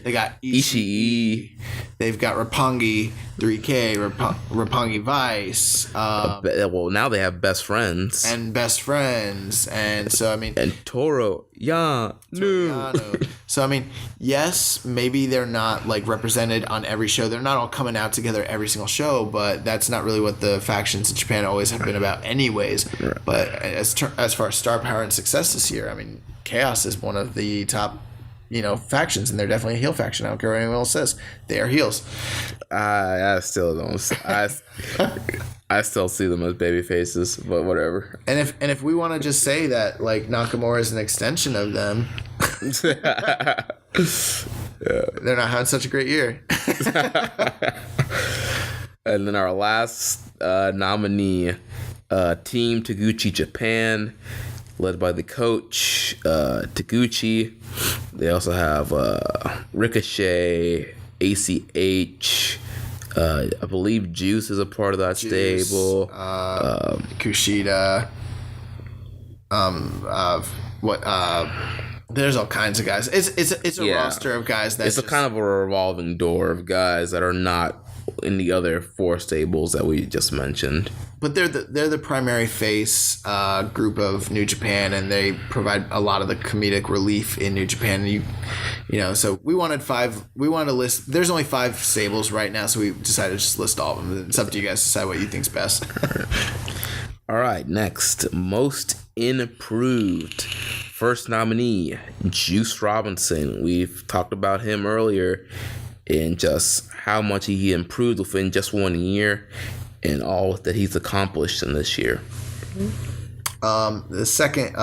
They got Ishii. They've got Roppongi 3K, Roppongi Vice. Well, now they have best friends. And so, I mean... And Toro Yano. So, I mean, yes, maybe they're not, like, represented on every show. They're not all coming out together every single show, but that's not really what the factions in Japan always have been about anyways. Right. But as far as star power and success this year, I mean... Chaos is one of the top, factions, and they're definitely a heel faction. I don't care what anyone else says; they are heels. I still don't. I still see them as baby faces, but whatever. And if we want to just say that, like, Nakamura is an extension of them, they're not having such a great year. And then our last nominee, Team Taguchi Japan, led by the coach, Taguchi. They also have Ricochet, ACH. I believe Juice is a part of that stable. Kushida. There's all kinds of guys. It's a roster of guys that it's a kind of a revolving door of guys that are not in the other four stables that we just mentioned. But they're the primary face group of New Japan, and they provide a lot of the comedic relief in New Japan. So we wanted to list. There's only 5 stables right now, so we decided to just list all of them. It's up to you guys to decide what you think's best. All right, next, most improved. First nominee, Juice Robinson. We've talked about him earlier in just how much he improved within just 1 year and all that he's accomplished in this year. The second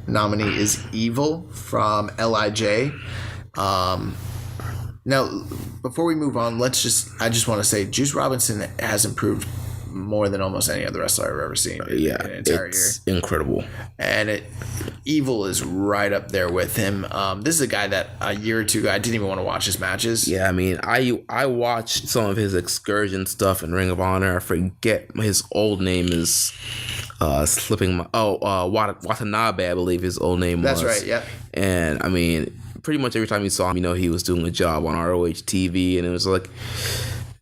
nominee is Evil from LIJ. Now, before we move on, I just want to say Juice Robinson has improved more than almost any other wrestler I've ever seen in an entire year. Incredible. And Evil is right up there with him. This is a guy that a year or two ago I didn't even want to watch his matches. Yeah, I mean, I watched some of his excursion stuff in Ring of Honor. I forget his old name is slipping my... Watanabe, I believe his old name was. That's right, yeah. And, I mean, pretty much every time you saw him, he was doing a job on ROH TV, and it was like...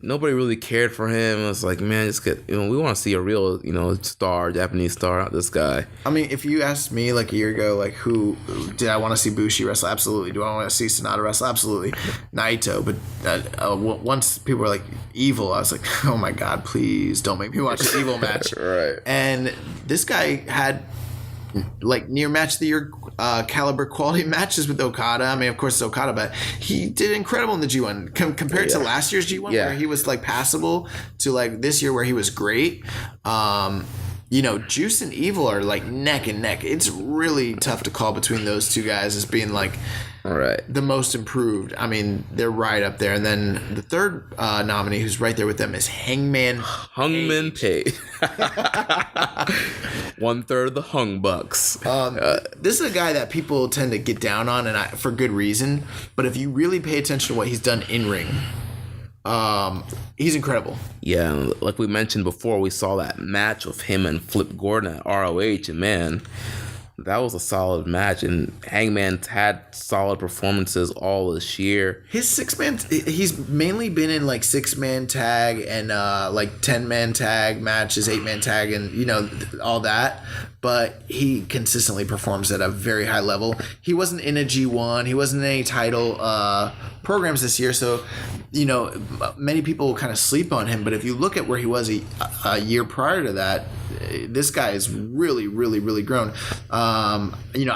Nobody really cared for him. It was like, man, we want to see a real, Japanese star, not this guy. I mean, if you asked me like a year ago, like, who did I want to see Bushi wrestle? Absolutely. Do I want to see Sonata wrestle? Absolutely. Naito. But once people were like, Evil, I was like, oh my God, please don't make me watch an Evil match. Right. And this guy had like near match of the year caliber quality matches with Okada. I mean, of course it's Okada, but he did incredible in the G1 compared to last year's G1 where he was like passable to like this year where he was great. Juice and Evil are like neck and neck. It's really tough to call between those two guys as being like the most improved. I mean, they're right up there. And then the third nominee who's right there with them is Hangman Page. 1/3 of the Hung Bucks. This is a guy that people tend to get down on, and for good reason. But if you really pay attention to what he's done in ring, he's incredible. Yeah, like we mentioned before, we saw that match with him and Flip Gordon at ROH, and man, that was a solid match. And Hangman's had solid performances all this year. His 6-man, he's mainly been in like 6-man tag and like 10-man tag matches, 8-man tag, and all that. But he consistently performs at a very high level. He wasn't in a G1. He wasn't in any title programs this year. So, many people kind of sleep on him. But if you look at where he was a year prior to that, this guy is really, really, really grown. I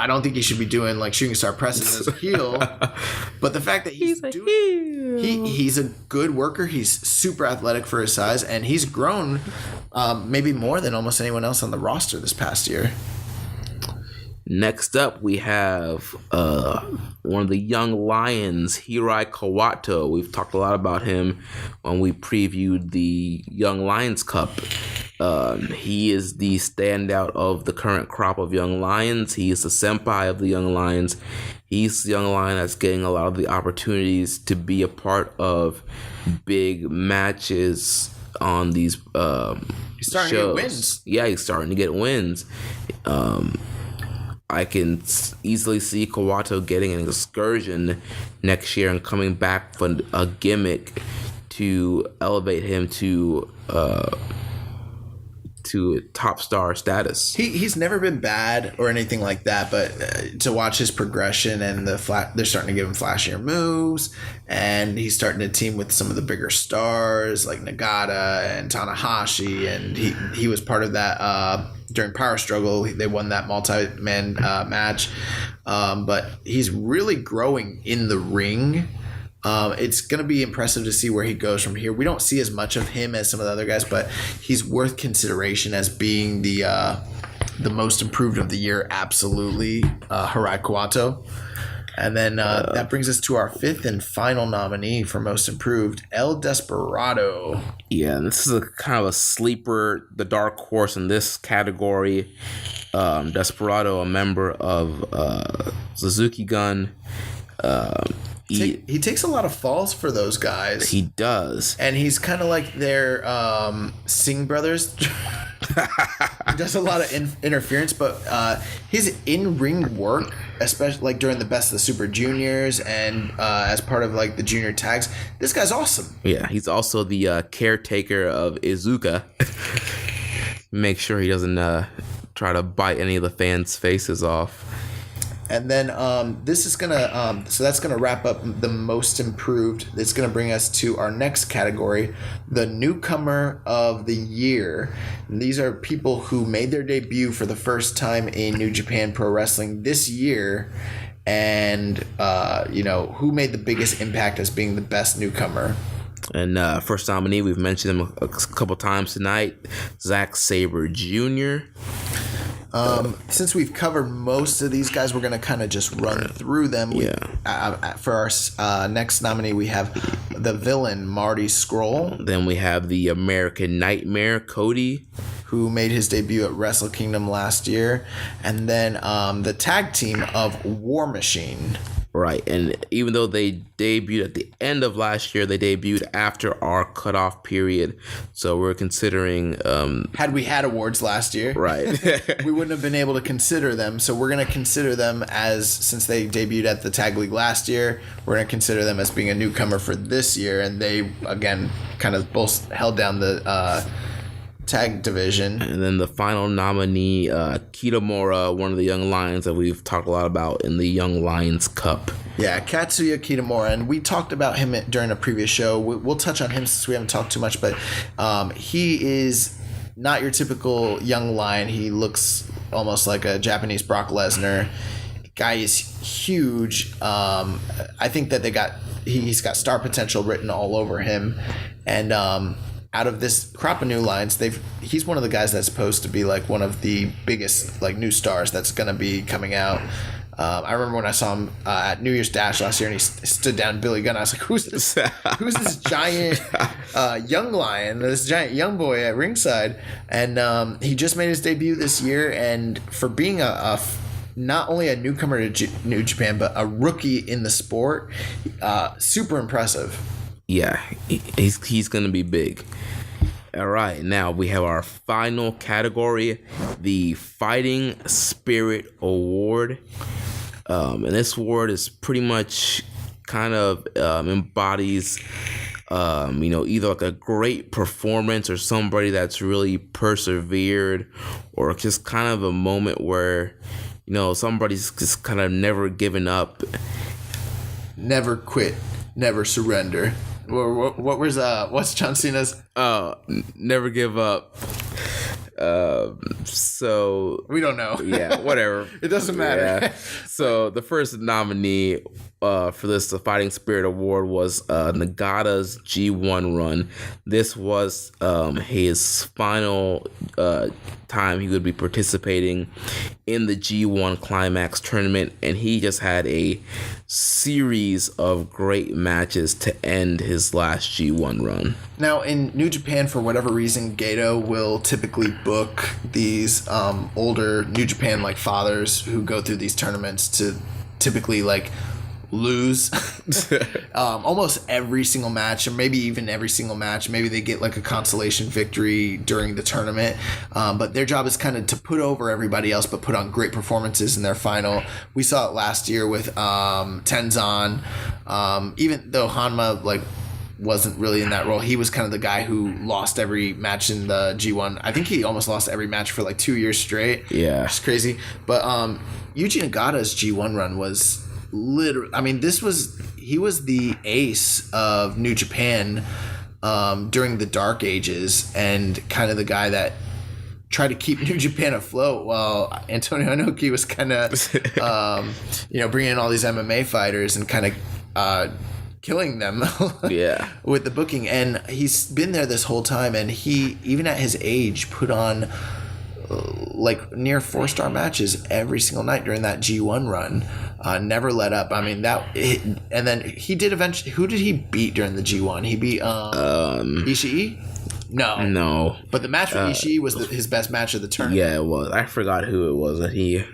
don't think he should be doing like shooting star presses as a heel. But the fact that he's a good worker. He's super athletic for his size. And he's grown maybe more than almost anyone else on the roster this past year. Next up, we have one of the young lions, Hirai Kawato. We've talked a lot about him when we previewed the Young Lions Cup. He is the standout of the current crop of young lions. He is the senpai of the young lions. He's the young lion that's getting a lot of the opportunities to be a part of big matches on these He's starting shows. to get wins. Yeah, he's starting to get wins. I can easily see Kawato getting an excursion next year and coming back for a gimmick to elevate him to top star status. He's never been bad or anything like that, but to watch his progression and they're starting to give him flashier moves, and he's starting to team with some of the bigger stars like Nagata and Tanahashi, and he was part of that during Power Struggle. They won that multi-man match, but he's really growing in the ring. It's going to be impressive to see where he goes from here. We don't see as much of him as some of the other guys, but he's worth consideration as being the most improved of the year. Absolutely, Hirai Kawato. And then that brings us to our fifth and final nominee for most improved, El Desperado. Yeah, and this is a kind of a sleeper, the dark horse in this category. Desperado, a member of Suzuki Gun. He takes a lot of falls for those guys. He does. And he's kind of like their Singh brothers. He does a lot of interference, but his in-ring work, especially like during the Best of the Super Juniors and as part of like the junior tags, this guy's awesome. Yeah, he's also the caretaker of Iizuka. Make sure he doesn't try to bite any of the fans' faces off. And then this is gonna so that's gonna wrap up the most improved. It's gonna bring us to our next category, the Newcomer of the Year. And these are people who made their debut for the first time in New Japan Pro Wrestling this year, and who made the biggest impact as being the best newcomer. And first nominee, we've mentioned him a couple times tonight, Zack Sabre Jr. Since we've covered most of these guys, we're going to kind of just run through them. For our next nominee, we have the villain, Marty Scurll. Then we have the American Nightmare, Cody, who made his debut at Wrestle Kingdom last year. And then the tag team of War Machine. Right, and even though they debuted at the end of last year, they debuted after our cutoff period. So we're considering... had we had awards last year, right, we wouldn't have been able to consider them. So we're going to consider them as, since they debuted at the Tag League last year, we're going to consider them as being a newcomer for this year. And they, again, kind of both held down the... tag division. And then the final nominee, Kitamura, one of the young lions that we've talked a lot about in the Young Lions Cup. Yeah, Katsuya Kitamura, and we talked about him during a previous show. We'll touch on him since we haven't talked too much, but he is not your typical young lion. He looks almost like a Japanese Brock Lesnar. Guy is huge. I think that he's got star potential written all over him, and out of this crop of new lions, he's one of the guys that's supposed to be like one of the biggest like new stars that's going to be coming out. I remember when I saw him at New Year's Dash last year, and he stood down Billy Gunn. I was like, "Who's this? Who's this giant young lion? This giant young boy at ringside?" And he just made his debut this year, and for being not only a newcomer to New Japan, but a rookie in the sport, super impressive. Yeah, he's going to be big. All right, now we have our final category, the Fighting Spirit Award. And this award is pretty much kind of embodies, either like a great performance or somebody that's really persevered, or just kind of a moment where, somebody's just kind of never given up. Never quit, never surrender. What was what's John Cena's? Never give up. So we don't know. Yeah, whatever. It doesn't matter. Yeah. So the first nominee for this Fighting Spirit Award was Nagata's G1 run. This was his final time he would be participating in the G1 Climax tournament, and he just had a series of great matches to end his last G1 run. Now, in New Japan, for whatever reason, Gato will typically book these older New Japan like fathers who go through these tournaments to typically like lose almost every single match, or maybe even every single match. Maybe they get like a consolation victory during the tournament, but their job is kind of to put over everybody else but put on great performances in their final. We saw it last year with Tenzan, even though Hanma like wasn't really in that role. He was kind of the guy who lost every match in the G1. I think he almost lost every match for like 2 years straight. Yeah, it's crazy. But Yuji Nagata's G1 run was literally, I mean, he was the ace of New Japan during the Dark Ages, and kind of the guy that tried to keep New Japan afloat while Antonio Inoki was kind of bringing in all these MMA fighters and kind of killing them with the booking. And he's been there this whole time, and he, even at his age, put on like near 4-star matches every single night during that G1 run. Never let up. I mean, and then he did eventually. Who did he beat during the G1? He beat Ishii? No. But the match with Ishii was his best match of the tournament. Yeah, it was. I forgot who it was that he...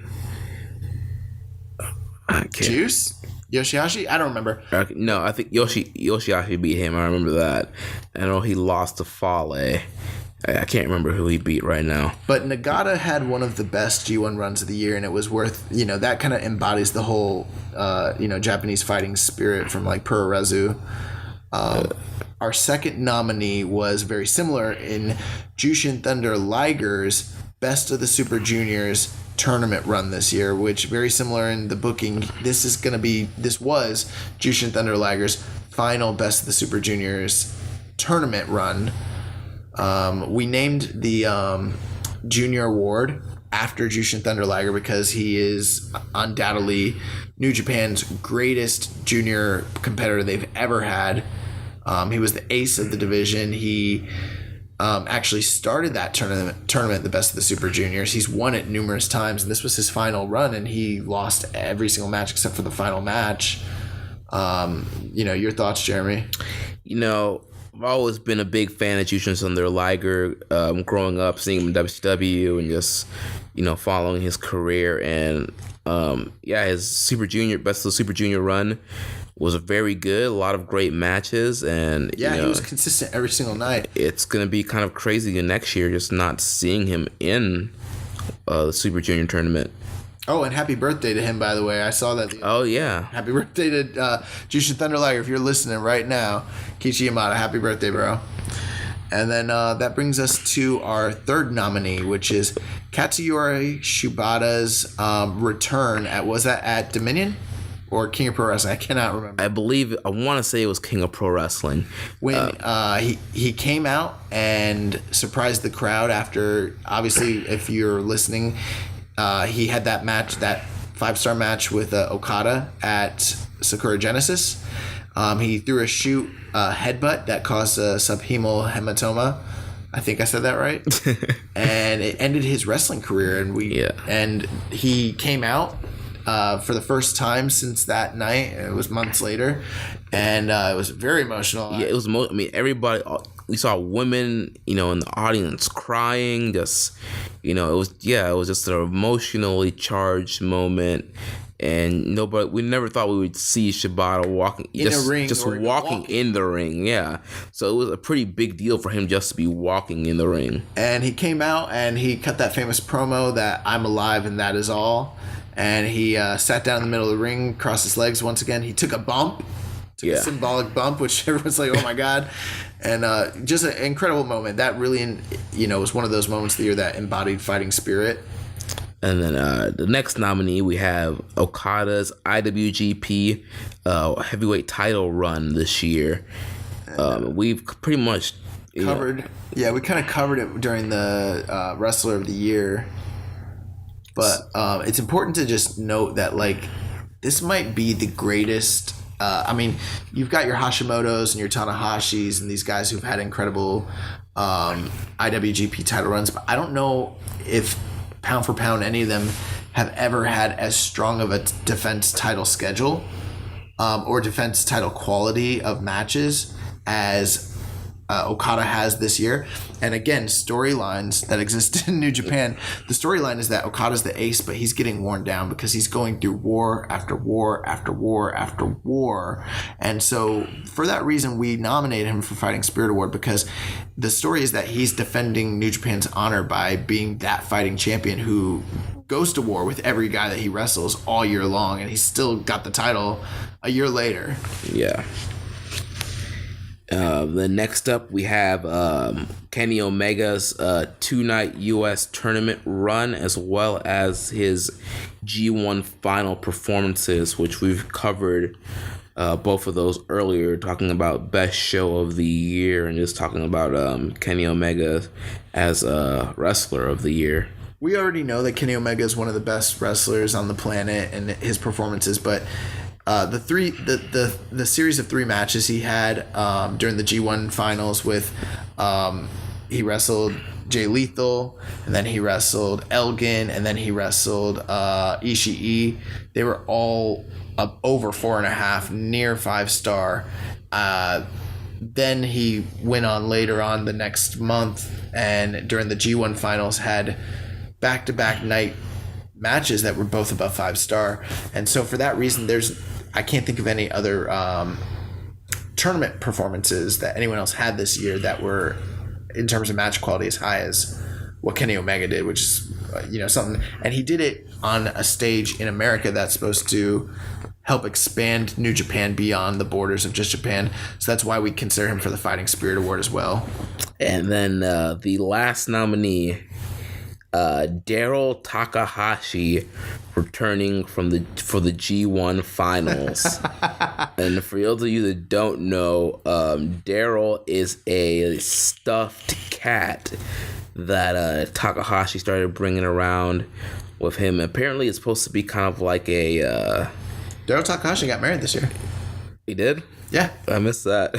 Juice? Yoshihashi? I don't remember. No, I think Yoshihashi beat him. I remember that. I know he lost to Fale. I can't remember who he beat right now. But Nagata had one of the best G1 runs of the year, and it was worth, that kind of embodies the whole, Japanese fighting spirit from like Puroresu. Our second nominee was very similar in Jushin Thunder Liger's Best of the Super Juniors tournament run this year, which very similar in the booking. This was Jushin Thunder Liger's final Best of the Super Juniors tournament run. We named the junior award after Jushin Thunder Liger because he is undoubtedly New Japan's greatest junior competitor they've ever had. He was the ace of the division. He actually started that tournament, the Best of the Super Juniors. He's won it numerous times, and this was his final run, and he lost every single match except for the final match. Your thoughts, Jeremy? I've always been a big fan of Jushin Thunder Liger, growing up, seeing him in WCW and just, following his career. And, his Super Junior, Best of the Super Junior run was very good. A lot of great matches. And, he was consistent every single night. It's going to be kind of crazy next year just not seeing him in the Super Junior tournament. Oh, and happy birthday to him, by the way. I saw that. Oh, yeah. Happy birthday to Jushin Thunder Liger. If you're listening right now, Kichi Yamada, happy birthday, bro. And then that brings us to our third nominee, which is Katsuyori Shibata's return at Dominion? Or King of Pro Wrestling? I cannot remember. I want to say it was King of Pro Wrestling. When he came out and surprised the crowd after, obviously, if you're listening, he had that match, that 5-star match with Okada at Sakura Genesis. He threw a shoot headbutt that caused a subhemal hematoma. I think I said that right. And it ended his wrestling career. And he came out for the first time since that night. It was months later, and it was very emotional. Yeah, it was. Everybody. We saw women, in the audience crying. Just, it was just an emotionally charged moment, and we never thought we would see Shibata walking in the ring. Yeah, so it was a pretty big deal for him just to be walking in the ring. And he came out and he cut that famous promo that I'm alive and that is all. And he sat down in the middle of the ring, crossed his legs once again. He took a bump. A symbolic bump, which everyone's like, oh my God. And just an incredible moment. That really, was one of those moments of the year that embodied fighting spirit. And then the next nominee, we have Okada's IWGP heavyweight title run this year. We've pretty much covered. Yeah, we kind of covered it during the Wrestler of the Year. But it's important to just note that, this might be the greatest. I mean, you've got your Hashimoto's and your Tanahashis and these guys who've had incredible IWGP title runs, but I don't know if pound for pound any of them have ever had as strong of a defense title schedule or defense title quality of matches as Okada has this year. And again, storylines that exist in New Japan, the storyline is that Okada's the ace, but he's getting worn down because he's going through war after war after war after war. And so for that reason, we nominated him for Fighting Spirit Award, because the story is that he's defending New Japan's honor by being that fighting champion who goes to war with every guy that he wrestles all year long, and he's still got the title a year later. Yeah. The next up, we have Kenny Omega's 2-night U.S. tournament run, as well as his G1 final performances, which we've covered both of those earlier, talking about best show of the year and just talking about Kenny Omega as a wrestler of the year. We already know that Kenny Omega is one of the best wrestlers on the planet and his performances, but the series of 3 matches he had during the G1 finals with he wrestled Jay Lethal, and then he wrestled Elgin, and then he wrestled Ishii. They were all over 4.5, near 5-star. Then he went on later on the next month, and during the G1 finals had back-to-back night matches that were both above 5-star. And so for that reason, I can't think of any other tournament performances that anyone else had this year that were, in terms of match quality, as high as what Kenny Omega did, which is something. And he did it on a stage in America that's supposed to help expand New Japan beyond the borders of just Japan. So that's why we consider him for the Fighting Spirit Award as well. And then the last nominee, Daryl Takahashi, returning for the G1 finals. And for those of you that don't know, Daryl is a stuffed cat that Takahashi started bringing around with him. Apparently it's supposed to be kind of like a Daryl Takahashi got married this year. He did? Yeah. I missed that.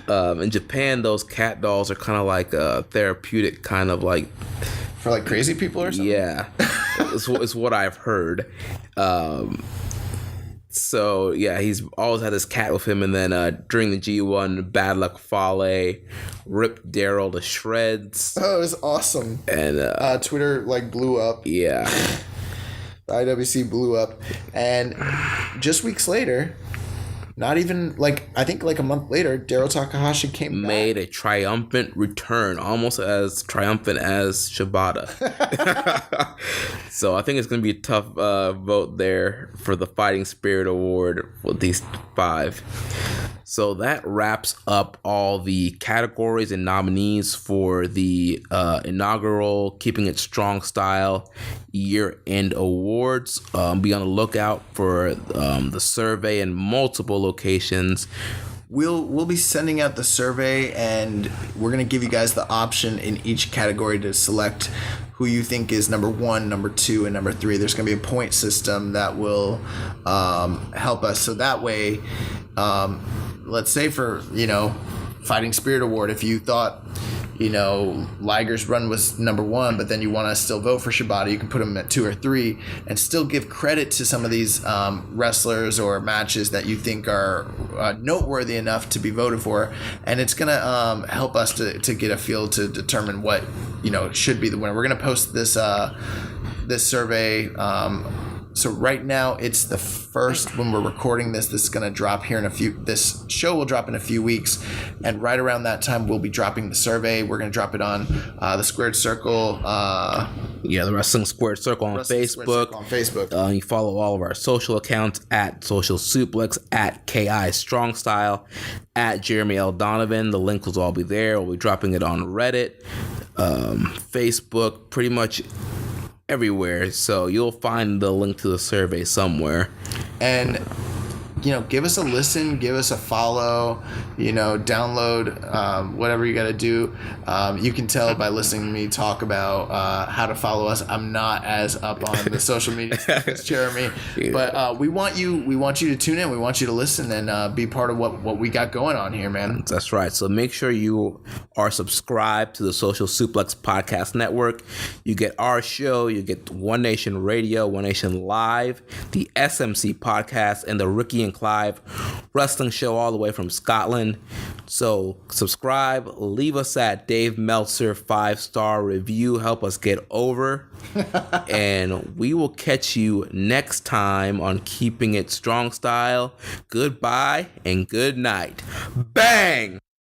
In Japan, those cat dolls are kind of like therapeutic, kind of like for like crazy people or something. Yeah, it's what I've heard. So yeah, he's always had this cat with him, and then during the G1, Bad Luck Fale ripped Daryl to shreds. Oh, it was awesome. And Twitter blew up. Yeah, the IWC blew up, and just weeks later. Not even I think a month later, Daryl Takahashi made a triumphant return, almost as triumphant as Shibata. So I think it's going to be a tough vote there for the Fighting Spirit Award with these 5. So that wraps up all the categories and nominees for the inaugural Keeping It Strong Style Year End Awards. Be on the lookout for the survey in multiple locations. We'll be sending out the survey, and we're going to give you guys the option in each category to select who you think is number 1, number 2, and number 3. There's going to be a point system that will help us. So that way, let's say for, Fighting Spirit Award, if you thought, Liger's run was number 1, but then you want to still vote for Shibata, you can put him at 2 or 3 and still give credit to some of these wrestlers or matches that you think are noteworthy enough to be voted for. And it's going to help us to get a feel to determine what, should be the winner. We're going to post this survey. So right now it's the first, when we're recording this is going to drop here this show will drop in a few weeks, and right around that time we'll be dropping the survey. We're going to drop it on the Squared Circle. The Wrestling Squared Circle on Facebook. You follow all of our social accounts at Social Suplex, at KI Strong Style, at Jeremy L. Donovan. The link will all be there. We'll be dropping it on Reddit, Facebook, pretty much everywhere, so you'll find the link to the survey somewhere. And give us a listen, give us a follow, download whatever you got to do. You can tell by listening to me talk about how to follow us. I'm not as up on the social media stuff as Jeremy, but we want you to tune in. We want you to listen and be part of what we got going on here, man. That's right. So make sure you are subscribed to the Social Suplex Podcast Network. You get our show, you get One Nation Radio, One Nation Live, the SMC Podcast, and the Ricky and Clive Wrestling Show all the way from Scotland. So subscribe, leave us at Dave Meltzer 5-star review, help us get over. And we will catch you next time on Keeping It Strong Style. Goodbye and good night. Bang!